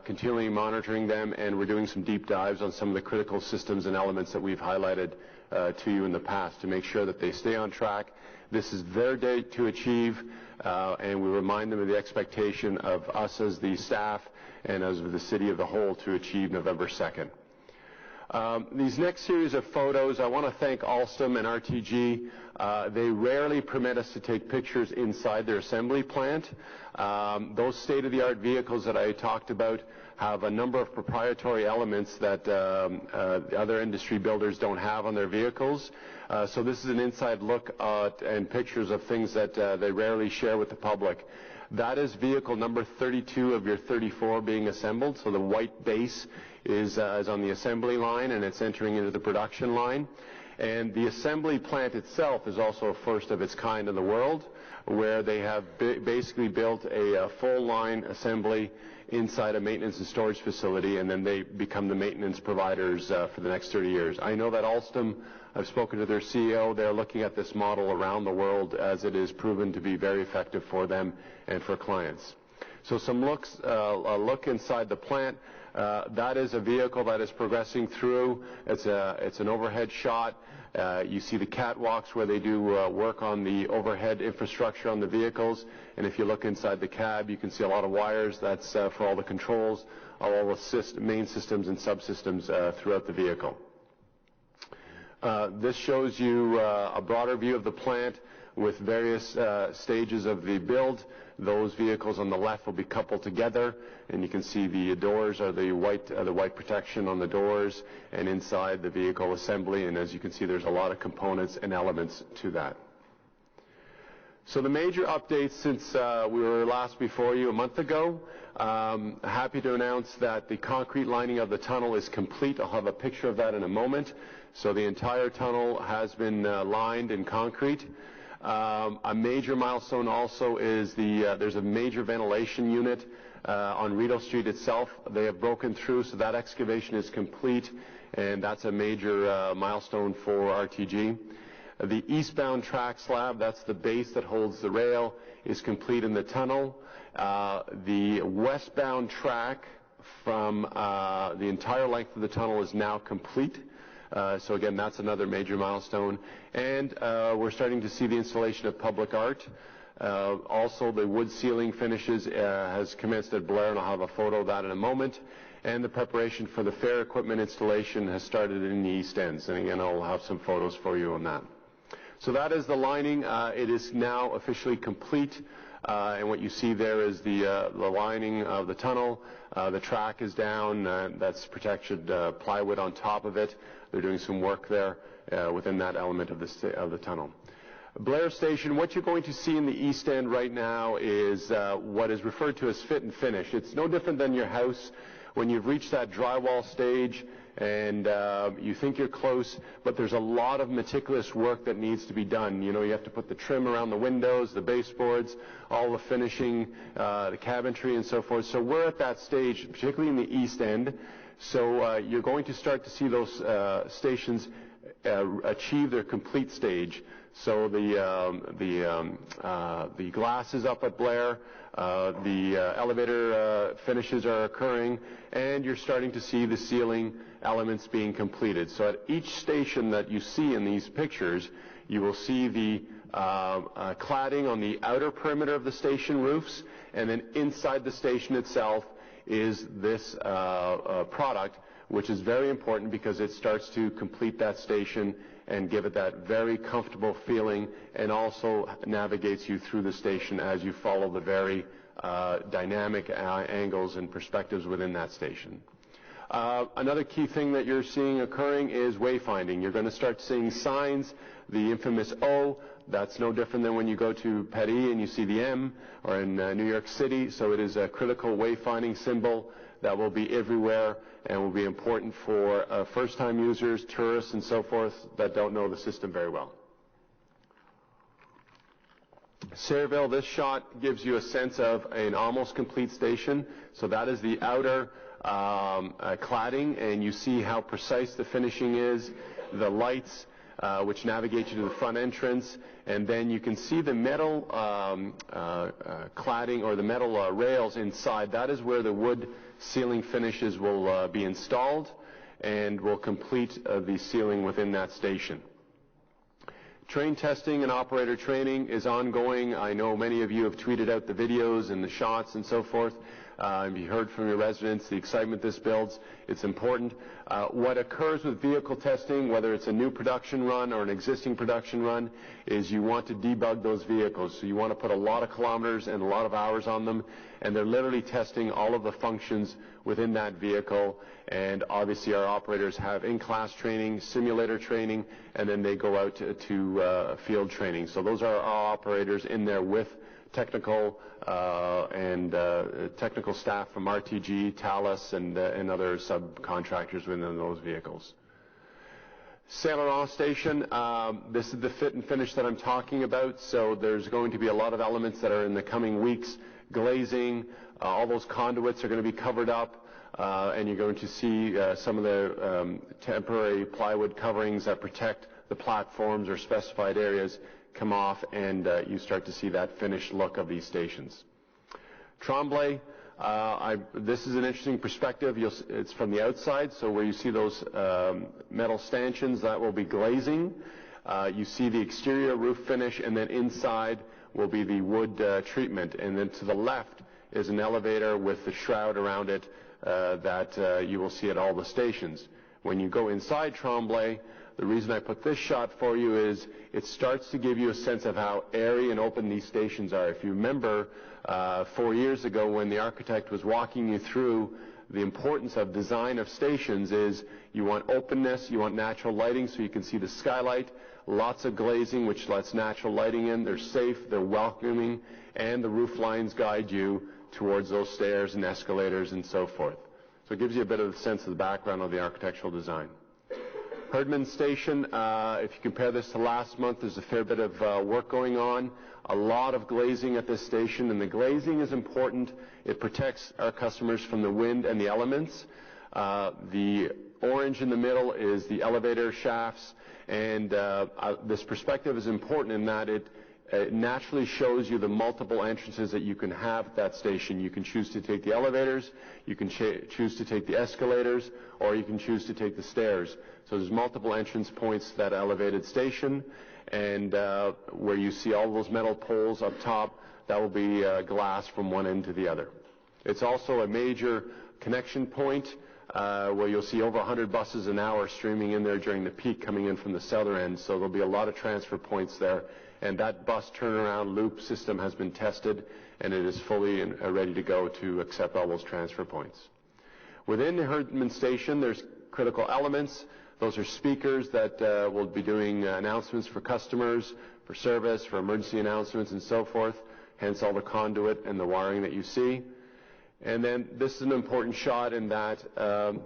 continually monitoring them, and we're doing some deep dives on some of the critical systems and elements that we've highlighted to you in the past to make sure that they stay on track. This is their date to achieve, and we remind them of the expectation of us as the staff and as the city of the whole to achieve November 2nd. These next series of photos, I want to thank Alstom and RTG. They rarely permit us to take pictures inside their assembly plant. Those state-of-the-art vehicles that I talked about have a number of proprietary elements that other industry builders don't have on their vehicles. So this is an inside look at and pictures of things that they rarely share with the public. That is vehicle number 32 of your 34 being assembled. So the white base is on the assembly line, and it's entering into the production line. And the assembly plant itself is also a first of its kind in the world, where they have basically built a full line assembly inside a maintenance and storage facility, and then they become the maintenance providers for the next 30 years. I know that Alstom, I've spoken to their CEO, they're looking at this model around the world as it is proven to be very effective for them and for clients. So a look inside the plant. That is a vehicle that is progressing through. It's an overhead shot. You see the catwalks where they do work on the overhead infrastructure on the vehicles. And if you look inside the cab, you can see a lot of wires. That's for all the controls, all the main systems and subsystems throughout the vehicle. This shows you a broader view of the plant with various stages of the build. Those vehicles on the left will be coupled together, and you can see the doors are the white protection on the doors, and inside the vehicle assembly. And as you can see, there's a lot of components and elements to that. So the major updates since we were last before you a month ago. Happy to announce that the concrete lining of the tunnel is complete. I'll have a picture of that in a moment. So the entire tunnel has been lined in concrete. A major milestone also is there's a major ventilation unit on Rideau Street itself. They have broken through, so that excavation is complete, and that's a major milestone for RTG. The eastbound track slab, that's the base that holds the rail, is complete in the tunnel. The westbound track from the entire length of the tunnel is now complete. So again, that's another major milestone. And we're starting to see the installation of public art. Also, the wood ceiling finishes has commenced at Blair, and I'll have a photo of that in a moment. And the preparation for the fair equipment installation has started in the East Ends. And again, I'll have some photos for you on that. So that is the lining. It is now officially complete. And what you see there is the lining of the tunnel. The track is down. That's protected plywood on top of it. They're doing some work there within that element of the tunnel. Blair Station, what you're going to see in the East End right now is what is referred to as fit and finish. It's no different than your house when you've reached that drywall stage and you think you're close, but there's a lot of meticulous work that needs to be done. You know, you have to put the trim around the windows, the baseboards, all the finishing, the cabinetry and so forth. So we're at that stage, particularly in the East End. So you're going to start to see those stations achieve their complete stage. So the glass is up at Blair, the elevator finishes are occurring, and you're starting to see the ceiling elements being completed. So at each station that you see in these pictures, you will see the cladding on the outer perimeter of the station roofs, and then inside the station itself is this product, which is very important because it starts to complete that station and give it that very comfortable feeling, and also navigates you through the station as you follow the very dynamic angles and perspectives within that station. Another key thing that you're seeing occurring is wayfinding. You're going to start seeing signs, the infamous O. That's no different than when you go to Paris and you see the M, or in New York City. So it is a critical wayfinding symbol that will be everywhere and will be important for first-time users, tourists, and so forth that don't know the system very well. Sayreville, this shot gives you a sense of an almost complete station. So that is the outer cladding, and you see how precise the finishing is, the lights, which navigate you to the front entrance, and then you can see the metal cladding, or the metal rails inside. That is where the wood ceiling finishes will be installed and will complete the ceiling within that station. Train testing and operator training is ongoing. I know many of you have tweeted out the videos and the shots and so forth. You heard from your residents the excitement this builds. It's important. What occurs with vehicle testing, whether it's a new production run or an existing production run, is you want to debug those vehicles. So you want to put a lot of kilometers and a lot of hours on them, and they're literally testing all of the functions within that vehicle. And obviously our operators have in-class training, simulator training, and then they go out to field training. So those are our operators in there with technical technical staff from RTG, Thales, and other subcontractors within those vehicles. Saint Laurent Station, this is the fit and finish that I'm talking about. So there's going to be a lot of elements that are in the coming weeks. Glazing, all those conduits are going to be covered up, and you're going to see some of the temporary plywood coverings that protect the platforms or specified areas come off, and you start to see that finished look of these stations. Tremblay, this is an interesting perspective. It's from the outside, so where you see those metal stanchions, that will be glazing. You see the exterior roof finish, and then inside will be the wood treatment. And then to the left is an elevator with the shroud around it that you will see at all the stations. When you go inside Tremblay, the reason I put this shot for you is it starts to give you a sense of how airy and open these stations are. If you remember 4 years ago when the architect was walking you through the importance of design of stations, is you want openness, you want natural lighting so you can see the skylight, lots of glazing which lets natural lighting in, they're safe, they're welcoming, and the roof lines guide you towards those stairs and escalators and so forth. So it gives you a bit of a sense of the background of the architectural design. Herdman Station, if you compare this to last month, there's a fair bit of work going on. A lot of glazing at this station, and the glazing is important. It protects our customers from the wind and the elements. The orange in the middle is the elevator shafts, and this perspective is important in that it naturally shows you the multiple entrances that you can have at that station. You can choose to take the elevators, you can choose to take the escalators, or you can choose to take the stairs. So there's multiple entrance points to that elevated station, and where you see all those metal poles up top, that will be glass from one end to the other. It's also a major connection point where you'll see over 100 buses an hour streaming in there during the peak coming in from the southern end, so there'll be a lot of transfer points there. And that bus turnaround loop system has been tested, and it is fully ready to go to accept all those transfer points. Within the Herdman Station, there's critical elements. Those are speakers that will be doing announcements for customers, for service, for emergency announcements and so forth, hence all the conduit and the wiring that you see. And then this is an important shot in that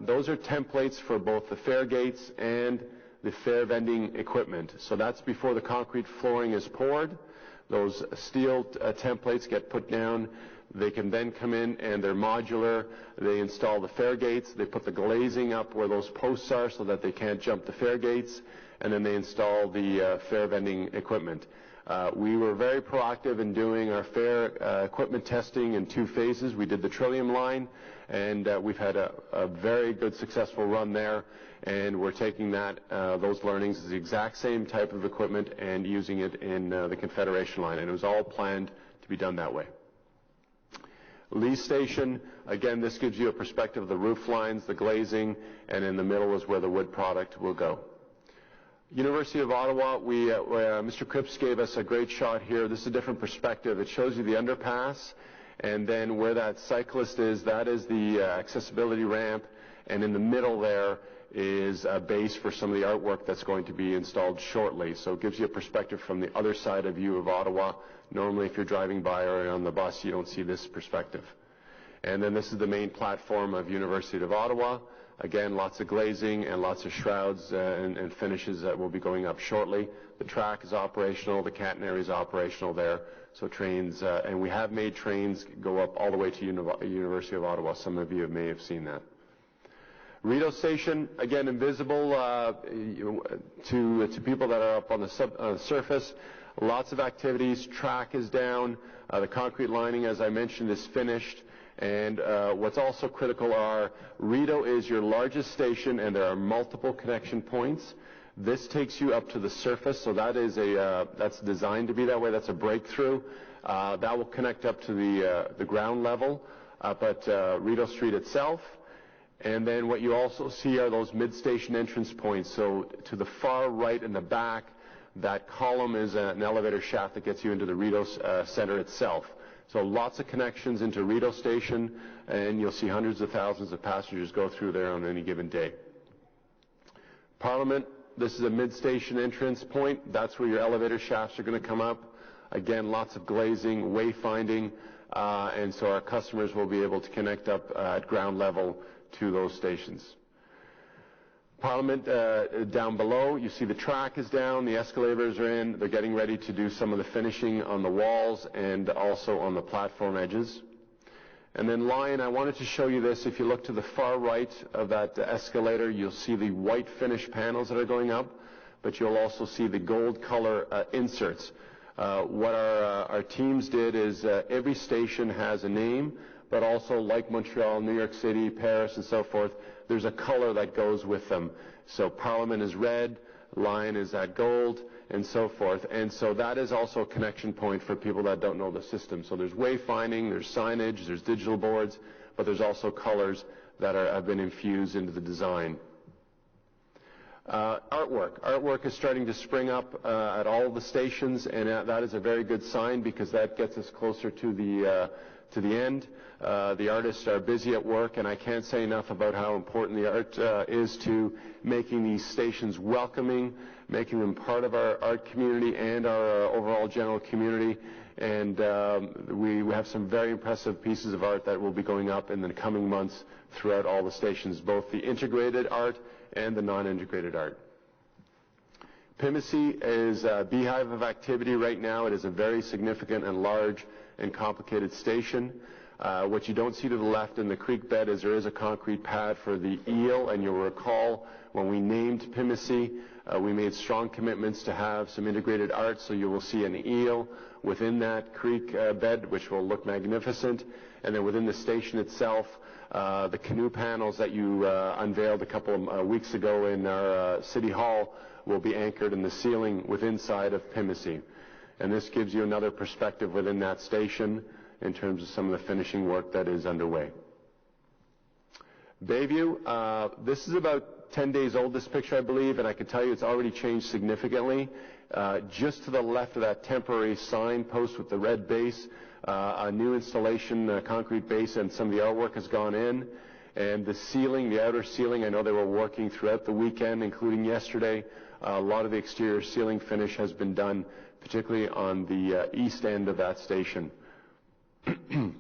those are templates for both the fare gates and the fare vending equipment. So that's before the concrete flooring is poured. Those steel templates get put down. They can then come in and they're modular. They install the fare gates. They put the glazing up where those posts are so that they can't jump the fare gates. And then they install the fare vending equipment. We were very proactive in doing our fare equipment testing in 2 phases. We did the Trillium line, and we've had a very good successful run there. And we're taking those learnings as the exact same type of equipment and using it in the Confederation line. And it was all planned to be done that way. Lee Station, again, this gives you a perspective of the roof lines, the glazing, and in the middle is where the wood product will go. University of Ottawa, Mr. Cripps gave us a great shot here. This is a different perspective. It shows you the underpass, and then where that cyclist is, that is the accessibility ramp, and in the middle there is a base for some of the artwork that's going to be installed shortly. So it gives you a perspective from the other side of view of Ottawa. Normally, if you're driving by or on the bus, you don't see this perspective. And then this is the main platform of University of Ottawa. Again, lots of glazing and lots of shrouds and finishes that will be going up shortly. The track is operational. The catenary is operational there. So trains, and we have made trains go up all the way to University of Ottawa. Some of you may have seen that. Rideau Station, again, invisible to people that are up on the surface. Lots of activities. Track is down. The concrete lining, as I mentioned, is finished. And what's also critical are Rideau is your largest station, and there are multiple connection points. This takes you up to the surface, so that is that's designed to be that way. That's a breakthrough. That will connect up to the ground level up at Rideau Street itself. And then what you also see are those mid-station entrance points. So to the far right in the back, that column is an elevator shaft that gets you into the Rideau Center itself. So lots of connections into Rideau Station, and you'll see hundreds of thousands of passengers go through there on any given day. Parliament, this is a mid-station entrance point. That's where your elevator shafts are going to come up. Again, lots of glazing, wayfinding, and so our customers will be able to connect up at ground level to those stations. Parliament, down below, you see the track is down, the escalators are in, they're getting ready to do some of the finishing on the walls and also on the platform edges. And then Lion, I wanted to show you this. If you look to the far right of that escalator, you'll see the white finish panels that are going up, but you'll also see the gold color inserts. What our teams did is every station has a name, but also like Montreal, New York City, Paris, and so forth, there's a color that goes with them. So Parliament is red, Lion is that gold, and so forth. And so that is also a connection point for people that don't know the system. So there's wayfinding, there's signage, there's digital boards, but there's also colors that have been infused into the design. Artwork is starting to spring up at all the stations, and that is a very good sign because that gets us closer to the end. The artists are busy at work, and I can't say enough about how important the art is to making these stations welcoming, making them part of our art community and our overall general community. And we have some very impressive pieces of art that will be going up in the coming months throughout all the stations, both the integrated art and the non-integrated art. Pimisi is a beehive of activity right now. It is a very significant and large and complicated station. What you don't see to the left in the creek bed is there is a concrete pad for the eel, and you'll recall when we named Pimisi, we made strong commitments to have some integrated art, so you will see an eel within that creek bed, which will look magnificent. And then within the station itself, the canoe panels that you unveiled a couple of weeks ago in our City Hall will be anchored in the ceiling within inside of Pimisi. And this gives you another perspective within that station in terms of some of the finishing work that is underway. Bayview, this is about 10 days old, this picture, I believe, and I can tell you it's already changed significantly. Just to the left of that temporary sign post with the red base, a new installation, concrete base, and some of the artwork has gone in. And the ceiling, the outer ceiling, I know they were working throughout the weekend, including yesterday, A lot of the exterior ceiling finish has been done, particularly on the east end of that station. And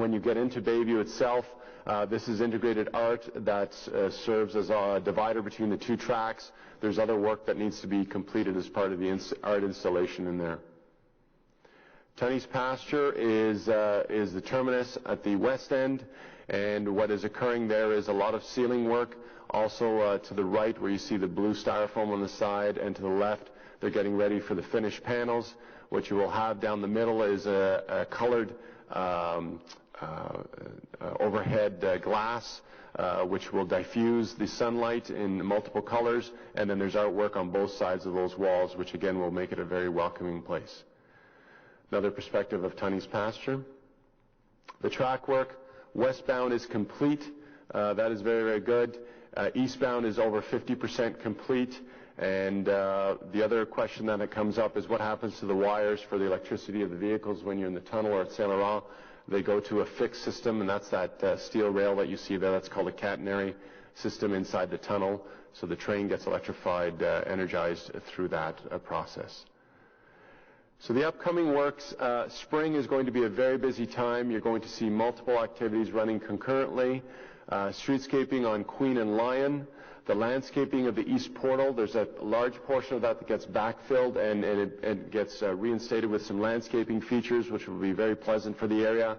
when you get into Bayview itself, this is integrated art that serves as a divider between the two tracks. There's other work that needs to be completed as part of the art installation in there. Tunney's Pasture is the terminus at the west end, and what is occurring there is a lot of ceiling work. Also to the right, where you see the blue styrofoam on the side, and to the left, they're getting ready for the finished panels. What you will have down the middle is a colored overhead glass, which will diffuse the sunlight in multiple colors, and then there's artwork on both sides of those walls, which again will make it a very welcoming place. Another perspective of Tunney's Pasture. The track work, westbound is complete. That is very, very good. Eastbound is over 50% complete. And the other question that comes up is what happens to the wires for the electricity of the vehicles when you're in the tunnel or at Saint Laurent. They go to a fixed system, and that's that steel rail that you see there. That's called a catenary system inside the tunnel. So the train gets electrified, energized through that process. So the upcoming works, spring is going to be a very busy time. You're going to see multiple activities running concurrently. Streetscaping on Queen and Lion. The landscaping of the East Portal, there's a large portion of that gets backfilled and it gets reinstated with some landscaping features, which will be very pleasant for the area.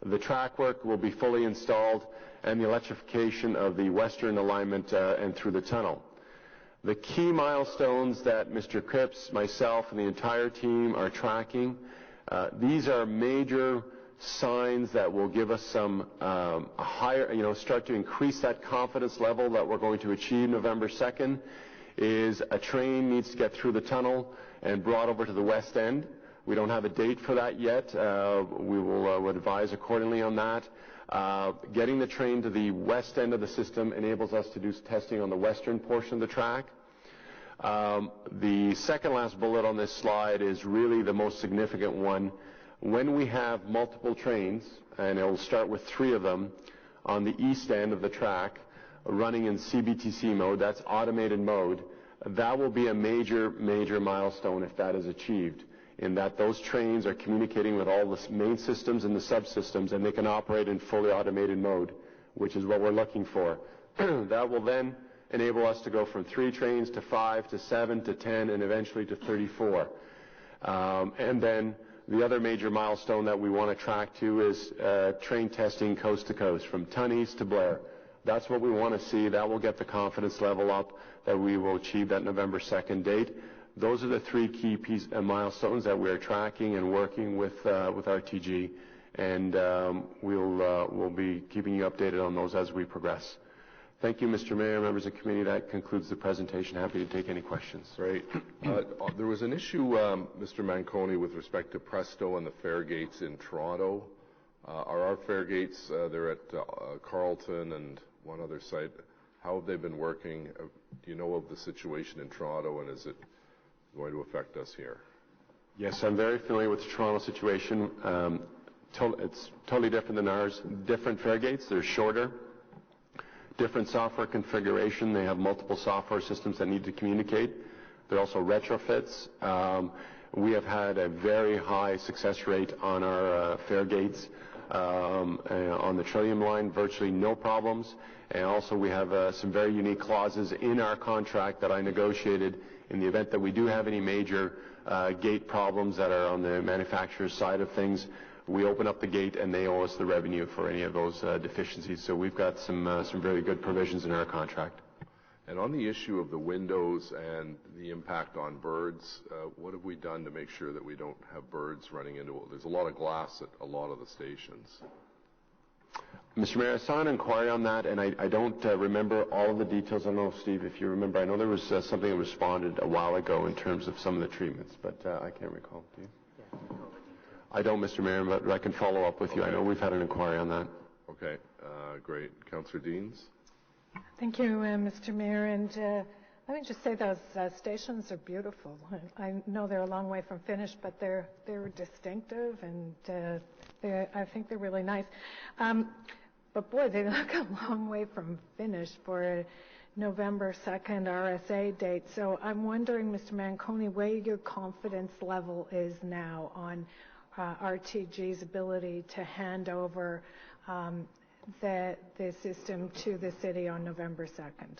The track work will be fully installed, and the electrification of the western alignment and through the tunnel. The key milestones that Mr. Cripps, myself, and the entire team are tracking, these are major signs that will give us some a higher, start to increase that confidence level that we're going to achieve November 2nd, is a train needs to get through the tunnel and brought over to the west end. We don't have a date for that yet. We will advise accordingly on that. Getting the train to the west end of the system enables us to do testing on the western portion of the track. The second last bullet on this slide is really the most significant one. When we have multiple trains, and it will start with 3 of them, on the east end of the track, running in CBTC mode, that's automated mode, that will be a major, major milestone if that is achieved, in that those trains are communicating with all the main systems and the subsystems, and they can operate in fully automated mode, which is what we're looking for. That will then enable us to go from 3 trains to 5 to 7 to 10 and eventually to 34. And then the other major milestone that we want to track to is train testing coast to coast, from Tunney's to Blair. That's what we want to see. That will get the confidence level up that we will achieve that November 2nd date. Those are the 3 key milestones that we are tracking and working with RTG, and we'll be keeping you updated on those as we progress. Thank you, Mr. Mayor, members of the committee. That concludes the presentation. Happy to take any questions. Right. There was an issue, Mr. Manconi, with respect to Presto and the fare gates in Toronto. Are our fare gates, they're at Carlton and one other site, how have they been working? Do you know of the situation in Toronto, and is it going to affect us here? Yes, I'm very familiar with the Toronto situation. It's totally different than ours. Different fare gates, they're shorter. Different software configuration. They have multiple software systems that need to communicate. They're also retrofits. We have had a very high success rate on our fare gates. On the Trillium line, virtually no problems. And also we have some very unique clauses in our contract that I negotiated in the event that we do have any major gate problems that are on the manufacturer's side of things. We open up the gate and they owe us the revenue for any of those deficiencies. So we've got some very good provisions in our contract. And on the issue of the windows and the impact on birds, what have we done to make sure that we don't have birds running into it? There's a lot of glass at a lot of the stations. Mr. Mayor, I saw an inquiry on that, and I don't remember all of the details. I don't know, Steve, if you remember. I know there was something that responded a while ago in terms of some of the treatments, but I can't recall. Do you? I don't, Mr. Mayor, but I can follow up with you. I know we've had an inquiry on that. Okay, great. Councillor Deans? Thank you, Mr. Mayor. And let me just say those stations are beautiful. I know they're a long way from finished, but they're distinctive, and I think they're really nice. But boy, they look a long way from finished for November 2nd RSA date. So I'm wondering, Mr. Manconi, where your confidence level is now on RTG's ability to hand over the system to the city on November 2nd.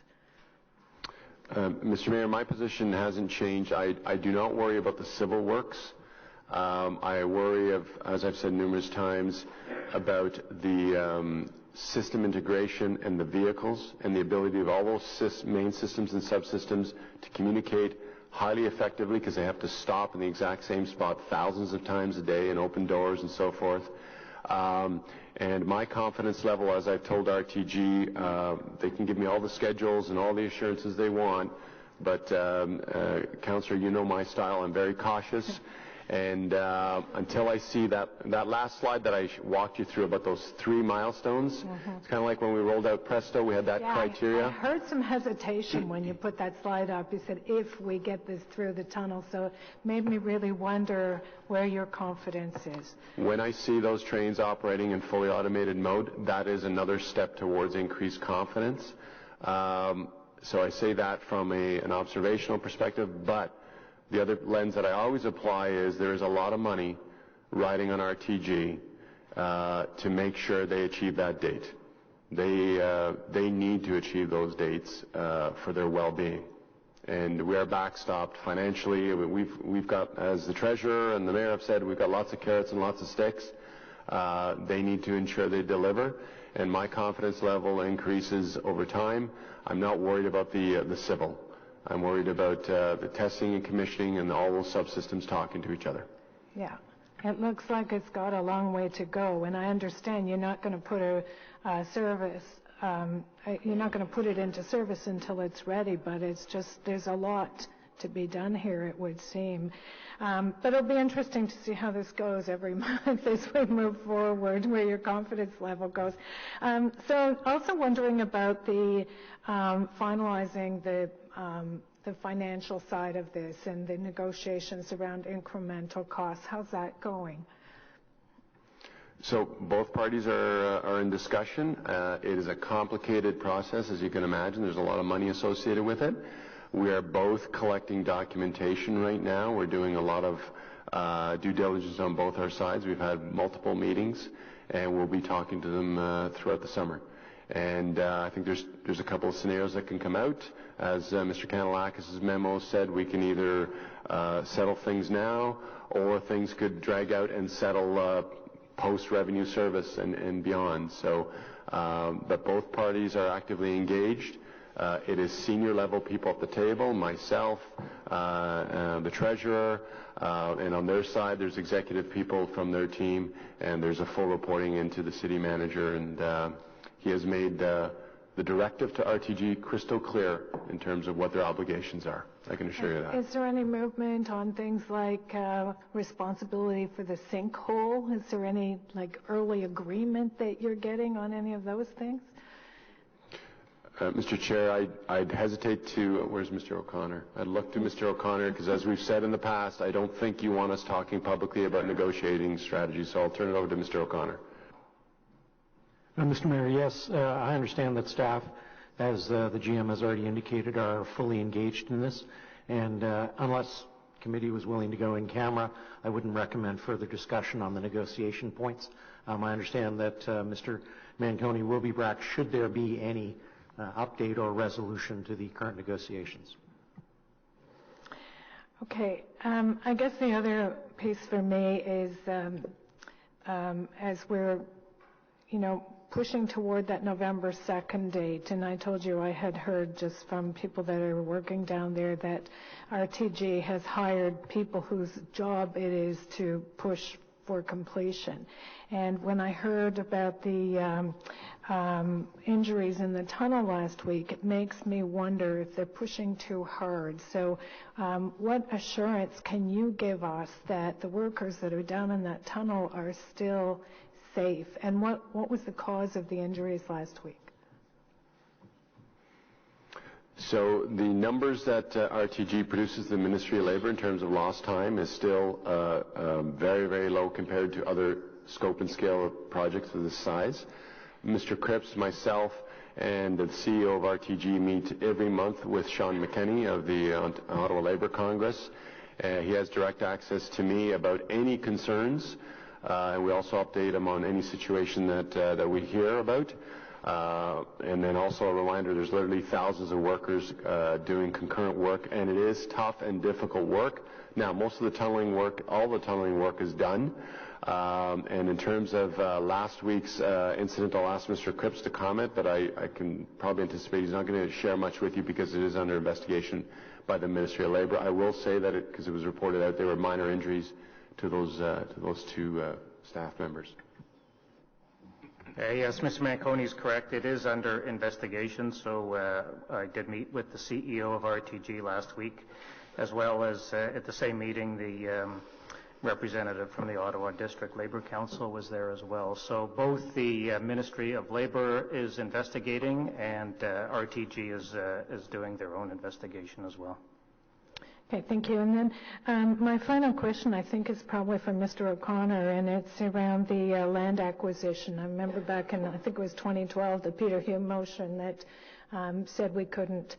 Mr. Mayor, my position hasn't changed. I do not worry about the civil works. I worry, as I've said numerous times, about the system integration and the vehicles and the ability of all those main systems and subsystems to communicate highly effectively, because they have to stop in the exact same spot thousands of times a day and open doors and so forth. And my confidence level, as I've told RTG, they can give me all the schedules and all the assurances they want, but Councillor, you know my style. I'm very cautious. And until I see that last slide that I walked you through about those 3 milestones, it's kind of like when we rolled out Presto, we had that criteria. I heard some hesitation when you put that slide up. You said, if we get this through the tunnel, so it made me really wonder where your confidence is. When I see those trains operating in fully automated mode, that is another step towards increased confidence. So I say that from an observational perspective, but the other lens that I always apply is there is a lot of money riding on RTG to make sure they achieve that date. They need to achieve those dates for their well-being. And we are backstopped financially. We've got, as the Treasurer and the Mayor have said, we've got lots of carrots and lots of sticks. They need to ensure they deliver. And my confidence level increases over time. I'm not worried about the civil. I'm worried about the testing and commissioning and all those subsystems talking to each other. Yeah, it looks like it's got a long way to go, and I understand you're not going to put a service, you're not going to put it into service until it's ready, but it's just, there's a lot to be done here, it would seem. But it'll be interesting to see how this goes every month as we move forward, where your confidence level goes. So also wondering about the finalizing the financial side of this and the negotiations around incremental costs. How's that going? So both parties are in discussion. It is a complicated process, as you can imagine. There's a lot of money associated with it. We are both collecting documentation right now. We're doing a lot of due diligence on both our sides. We've had multiple meetings, and we'll be talking to them throughout the summer. And I think there's a couple of scenarios that can come out. As Mr. Kanellakis' memo said, we can either settle things now, or things could drag out and settle post-revenue service and beyond. So, but both parties are actively engaged. It is senior level people at the table, myself, the Treasurer, and on their side there's executive people from their team, and there's a full reporting into the City Manager, and he has made the directive to RTG crystal clear in terms of what their obligations are. I can assure you that. Is there any movement on things like responsibility for the sinkhole? Is there any early agreement that you're getting on any of those things? Mr. Chair, I'd hesitate to, where's Mr. O'Connor? I'd look to Mr. O'Connor, because as we've said in the past, I don't think you want us talking publicly about negotiating strategies, so I'll turn it over to Mr. O'Connor. Mr. Mayor, yes, I understand that staff, as the GM has already indicated, are fully engaged in this, and unless committee was willing to go in camera, I wouldn't recommend further discussion on the negotiation points. I understand that Mr. Manconi will be back should there be any update or resolution to the current negotiations. Okay, I guess the other piece for me is as we're, pushing toward that November 2nd date, and I told you I had heard just from people that are working down there that RTG has hired people whose job it is to push for completion. And when I heard about the injuries in the tunnel last week, it makes me wonder if they're pushing too hard. So what assurance can you give us that the workers that are down in that tunnel are still safe? And what was the cause of the injuries last week? So the numbers that RTG produces the Ministry of Labour in terms of lost time is still very, very low compared to other scope and scale of projects of this size. Mr. Cripps, myself, and the CEO of RTG meet every month with Sean McKenney of the Ottawa Labour Congress. He has direct access to me about any concerns, and we also update him on any situation that we hear about. And then also a reminder, there's literally thousands of workers doing concurrent work, and it is tough and difficult work. Now, most of the tunneling work, all the tunneling work is done. And in terms of last week's incident, I'll ask Mr. Cripps to comment, but I can probably anticipate he's not going to share much with you because it is under investigation by the Ministry of Labour. I will say that because it was reported out, there were minor injuries to those two staff members. Yes, Mr. Manconi is correct. It is under investigation. So I did meet with the CEO of RTG last week, as well as at the same meeting the representative from the Ottawa District Labour Council was there as well. So both the Ministry of Labour is investigating, and RTG is doing their own investigation as well. Okay, thank you. And then my final question, I think, is probably for Mr. O'Connor, and it's around the land acquisition. I remember back in, I think it was 2012, the Peter Hume motion that said we couldn't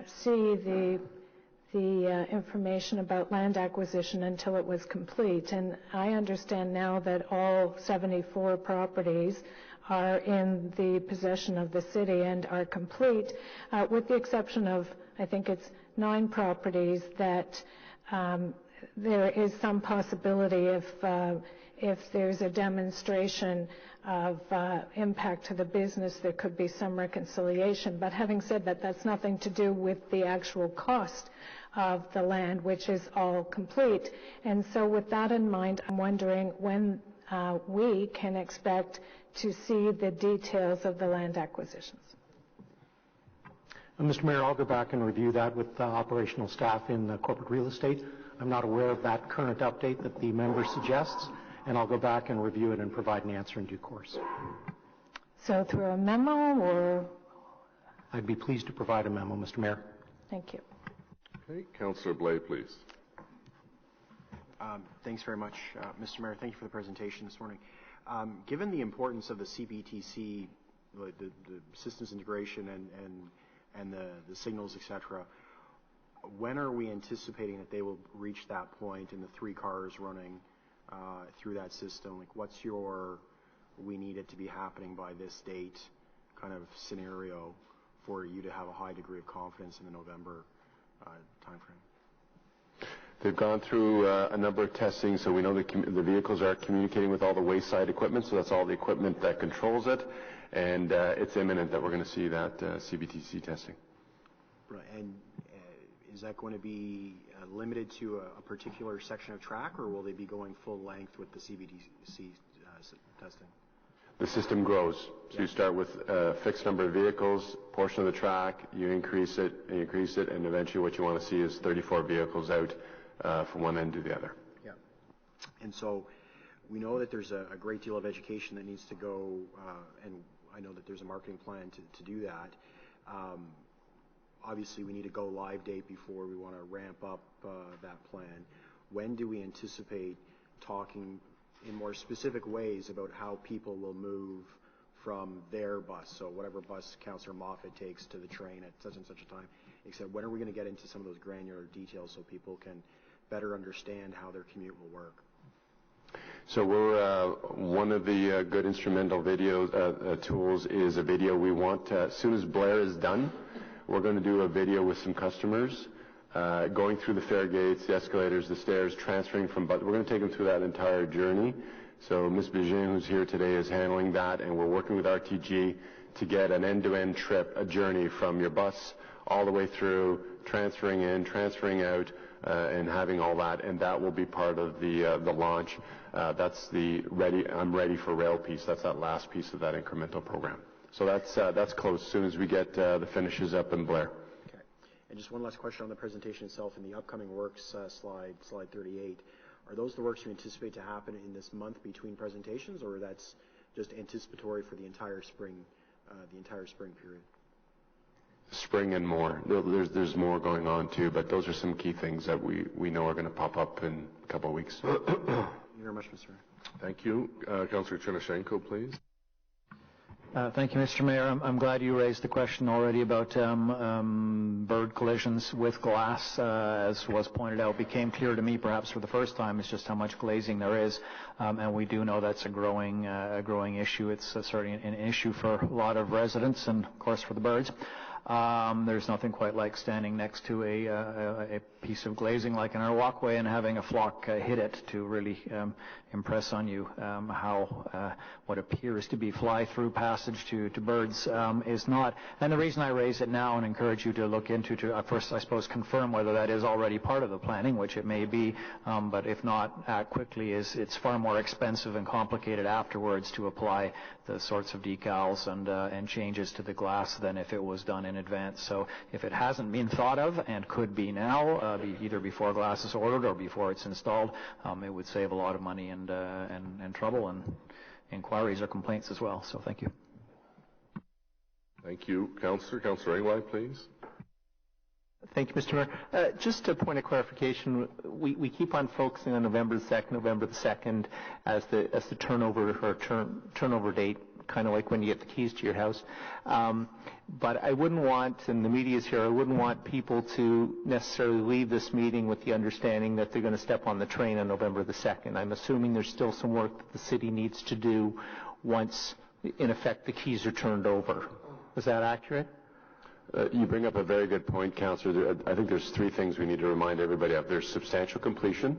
see the information about land acquisition until it was complete. And I understand now that all 74 properties are in the possession of the city and are complete, with the exception of, I think it's 9 properties that there is some possibility if there's a demonstration of impact to the business, there could be some reconciliation. But having said that, that's nothing to do with the actual cost of the land, which is all complete. And so with that in mind, I'm wondering when we can expect to see the details of the land acquisitions. Mr. Mayor, I'll go back and review that with operational staff in corporate real estate. I'm not aware of that current update that the member suggests, and I'll go back and review it and provide an answer in due course. So through a memo, or? I'd be pleased to provide a memo, Mr. Mayor. Thank you. Okay, Councillor Blais, please. Thanks very much, Mr. Mayor. Thank you for the presentation this morning. Given the importance of the CBTC, the systems integration and the signals, et cetera, when are we anticipating that they will reach that point and the 3 cars running through that system? Like, what's your we need it to be happening by this date kind of scenario for you to have a high degree of confidence in the November timeframe? They've gone through a number of testing, so we know the vehicles are communicating with all the wayside equipment, so that's all the equipment that controls it, and it's imminent that we're going to see that CBTC testing. Right, and is that going to be limited to a particular section of track, or will they be going full length with the CBTC testing? The system grows. So you start with a fixed number of vehicles, portion of the track, you increase it, and eventually what you want to see is 34 vehicles out from one end to the other. Yeah. And so we know that there's a great deal of education that needs to go, and I know that there's a marketing plan to do that. Obviously, we need a go-live date before we want to ramp up that plan. When do we anticipate talking in more specific ways about how people will move from their bus, so whatever bus Councillor Moffat takes to the train at such and such a time, except when are we going to get into some of those granular details so people can better understand how their commute will work? So we're one of the good instrumental video tools is a video we want. As soon as Blair is done, we're going to do a video with some customers going through the fare gates, the escalators, the stairs, transferring from. But we're going to take them through that entire journey. So Ms. Bégin, who's here today, is handling that, and we're working with RTG to get an end-to-end trip, a journey from your bus all the way through, transferring in, transferring out, and having all that, and that will be part of the launch. That's the I'm ready for rail piece. That's that last piece of that incremental program. So that's close. As soon as we get the finishes up in Blair. Okay. And just one last question on the presentation itself. In the upcoming works slide 38, are those the works you anticipate to happen in this month between presentations, or that's just anticipatory for the entire spring period? Spring and more. There's more going on too, but those are some key things that we know are going to pop up in a couple of weeks. Thank you very much, Mr. Thank you. Councillor Chernyshenko, please. Thank you, Mr. Mayor. I'm glad you raised the question already about bird collisions with glass. As was pointed out, became clear to me perhaps for the first time is just how much glazing there is, and we do know that's a growing issue. It's certainly an issue for a lot of residents and, of course, for the birds. There's nothing quite like standing next to a piece of glazing like in our walkway and having a flock hit it to really impress on you how what appears to be fly-through passage to birds is not. And the reason I raise it now and encourage you to look into to first, I suppose, confirm whether that is already part of the planning, which it may be, but if not, act quickly, is it's far more expensive and complicated afterwards to apply the sorts of decals and changes to the glass than if it was done in advance. So if it hasn't been thought of and could be now, either before glass is ordered or before it's installed, it would save a lot of money and trouble and inquiries or complaints as well. So thank you. Thank you, Councillor. Councillor Engwine, please. Thank you, Mr. Mayor. Just a point of clarification, we keep on focusing on November the 2nd as the turnover or turnover date, kind of like when you get the keys to your house. But I wouldn't want, and the media is here, I wouldn't want people to necessarily leave this meeting with the understanding that they're going to step on the train on November the 2nd. I'm assuming there's still some work that the city needs to do once, in effect, the keys are turned over. Is that accurate? You bring up a very good point, Councillor. I think there's three things we need to remind everybody of. There's substantial completion.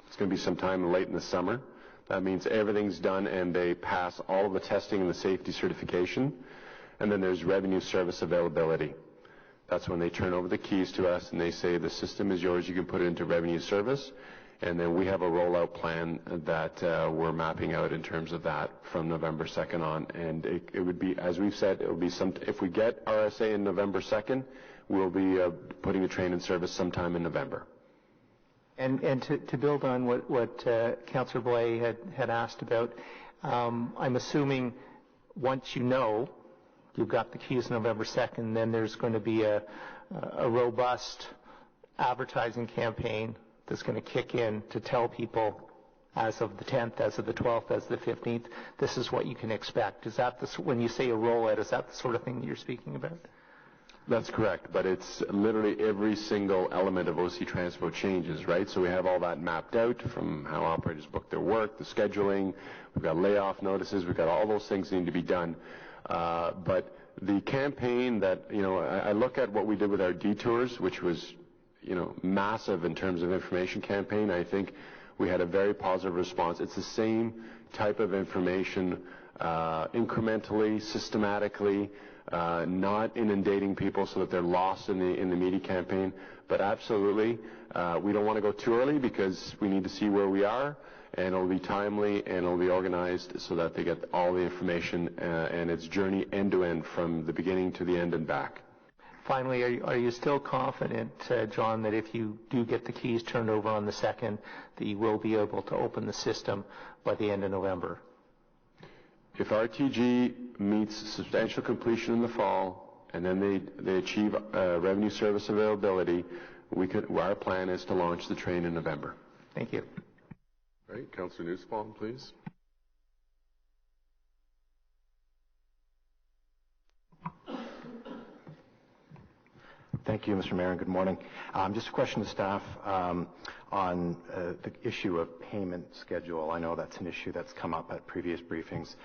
It's going to be sometime late in the summer. That means everything's done and they pass all of the testing and the safety certification. And then there's revenue service availability. That's when they turn over the keys to us and they say the system is yours, you can put it into revenue service. And then we have a rollout plan that we're mapping out in terms of that from November 2nd on. And it would be, as we've said, it will be if we get RSA in November 2nd, we'll be putting the train in service sometime in November. And to build on what Councillor Blais had asked about, I'm assuming once you know you've got the keys November 2nd, then there's going to be a robust advertising campaign that's going to kick in to tell people as of the 10th, as of the 12th, as of the 15th, this is what you can expect. Is that when you say a rollout, is that the sort of thing that you're speaking about? That's correct, but it's literally every single element of OC Transpo changes, right? So we have all that mapped out from how operators book their work, the scheduling, we've got layoff notices, we've got all those things that need to be done. But the campaign that, I look at what we did with our detours, which was, massive in terms of information campaign. I think we had a very positive response. It's the same type of information, incrementally, systematically, not inundating people so that they're lost in the media campaign. But absolutely, we don't want to go too early because we need to see where we are, and it'll be timely and it'll be organized so that they get all the information and its journey end to end from the beginning to the end and back. Finally, are you still confident, John, that if you do get the keys turned over on the 2nd, that you will be able to open the system by the end of November? If RTG meets substantial completion in the fall, and then they achieve revenue service availability, our plan is to launch the train in November. Thank you. All right, Councillor Nussbaum, please. Thank you, Mr. Mayor, and good morning. Just a question to staff on the issue of payment schedule. I know that's an issue that's come up at previous briefings.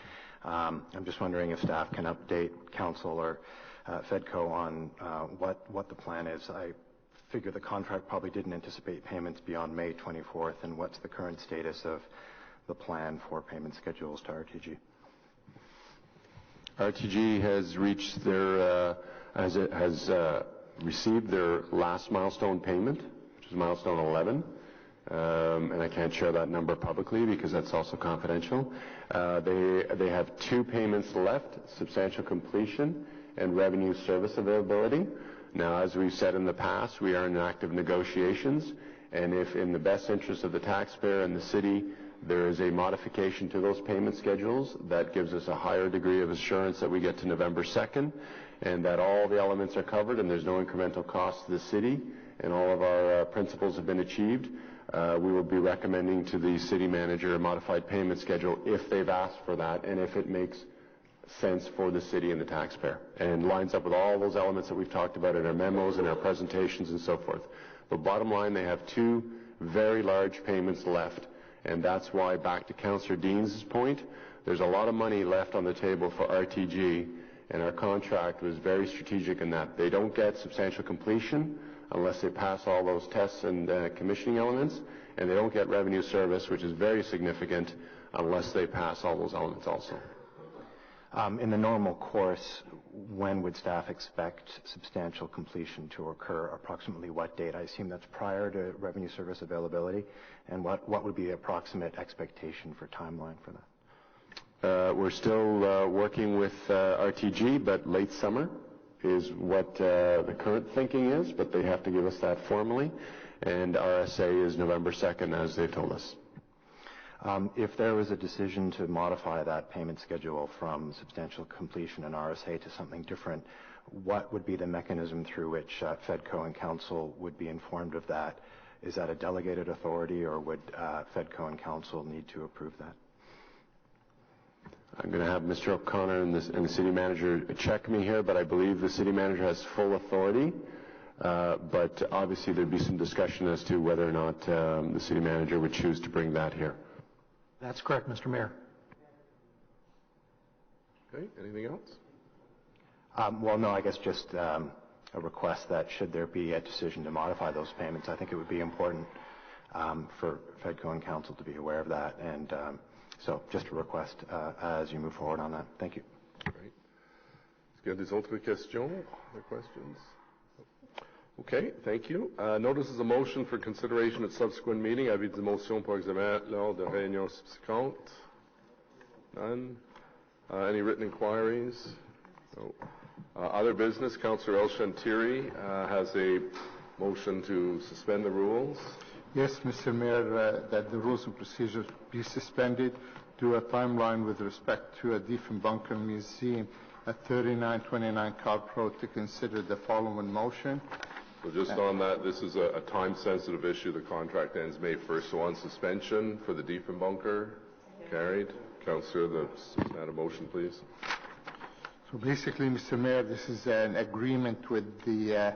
I'm just wondering if staff can update Council or FEDCO on what the plan is. I figure the contract probably didn't anticipate payments beyond May 24th, and what's the current status of the plan for payment schedules to RTG? RTG has reached their received their last milestone payment, which is milestone 11, and I can't share that number publicly because that's also confidential. They have 2 payments left, substantial completion and revenue service availability. Now, as we've said in the past, we are in active negotiations, and if in the best interest of the taxpayer and the city, there is a modification to those payment schedules that gives us a higher degree of assurance that we get to November 2nd, and that all the elements are covered and there's no incremental cost to the city, and all of our principles have been achieved, we will be recommending to the city manager a modified payment schedule if they've asked for that, and if it makes sense for the city and the taxpayer, and lines up with all those elements that we've talked about in our memos and our presentations and so forth. But bottom line, they have two very large payments left, and that's why, back to Councillor Dean's point, there's a lot of money left on the table for RTG, and our contract was very strategic in that they don't get substantial completion unless they pass all those tests and commissioning elements, and they don't get revenue service, which is very significant, unless they pass all those elements also. In the normal course, when would staff expect substantial completion to occur? Approximately what date? I assume that's prior to revenue service availability. And what would be the approximate expectation for timeline for that? We're still working with RTG, but late summer is what the current thinking is, but they have to give us that formally. And RSA is November 2nd, as they've told us. If there was a decision to modify that payment schedule from substantial completion and RSA to something different, what would be the mechanism through which FEDCO and Council would be informed of that? Is that a delegated authority, or would FEDCO and Council need to approve that? I'm going to have Mr. O'Connor and the city manager check me here, but I believe the city manager has full authority. But obviously there'd be some discussion as to whether or not the city manager would choose to bring that here. That's correct, Mr. Mayor. Okay, anything else? Well, no, I guess just a request that should there be a decision to modify those payments, I think it would be important for FEDCO and Council to be aware of that. And so just a request as you move forward on that. Thank you. Great. Est-ce qu'il y a des autres questions? Other questions? Okay, thank you. Notice is a motion for consideration at subsequent meeting. Avis de motion pour examen lors de réunion subséquente? None. Any written inquiries? No. Other business, Councillor El Shantiri has a motion to suspend the rules. Yes, Mr. Mayor, that the rules and procedures be suspended to a timeline with respect to a Diefenbunker Museum at 3929 Carp Road to consider the following motion. So just on that, this is a time-sensitive issue. The contract ends May 1st. So on suspension for the Diefenbunker, carried. Councillor, add a motion, please. So basically, Mr. Mayor, this is an agreement with the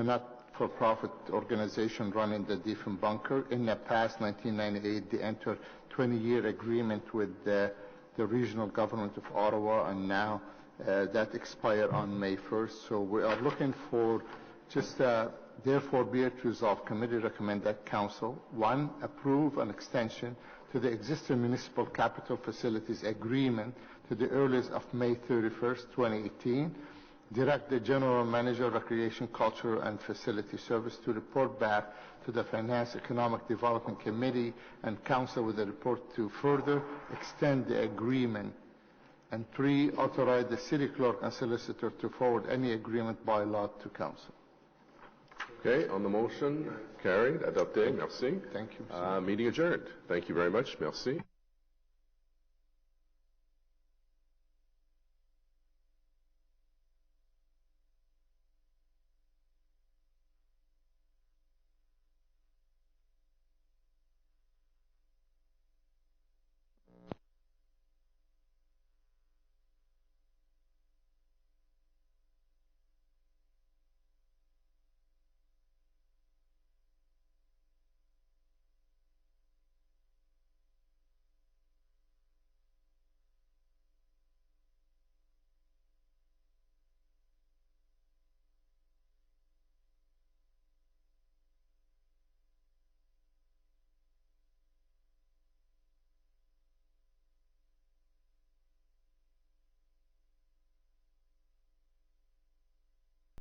not-for-profit organization running the Diefenbunker. In the past, 1998, they entered 20-year agreement with the regional government of Ottawa, and now that expired on May 1st. So we are looking for just therefore be it resolved, committee recommend that Council, 1, approve an extension to the existing municipal capital facilities agreement to the earliest of May 31st, 2018. Direct the General Manager, Recreation, Culture and Facility Service to report back to the Finance Economic Development Committee and Council with a report to further extend the agreement. And 3, authorize the City Clerk and Solicitor to forward any agreement by law to Council. Okay, on the motion, carried. Adopté. Merci. Thank you. Meeting adjourned. Thank you very much. Merci.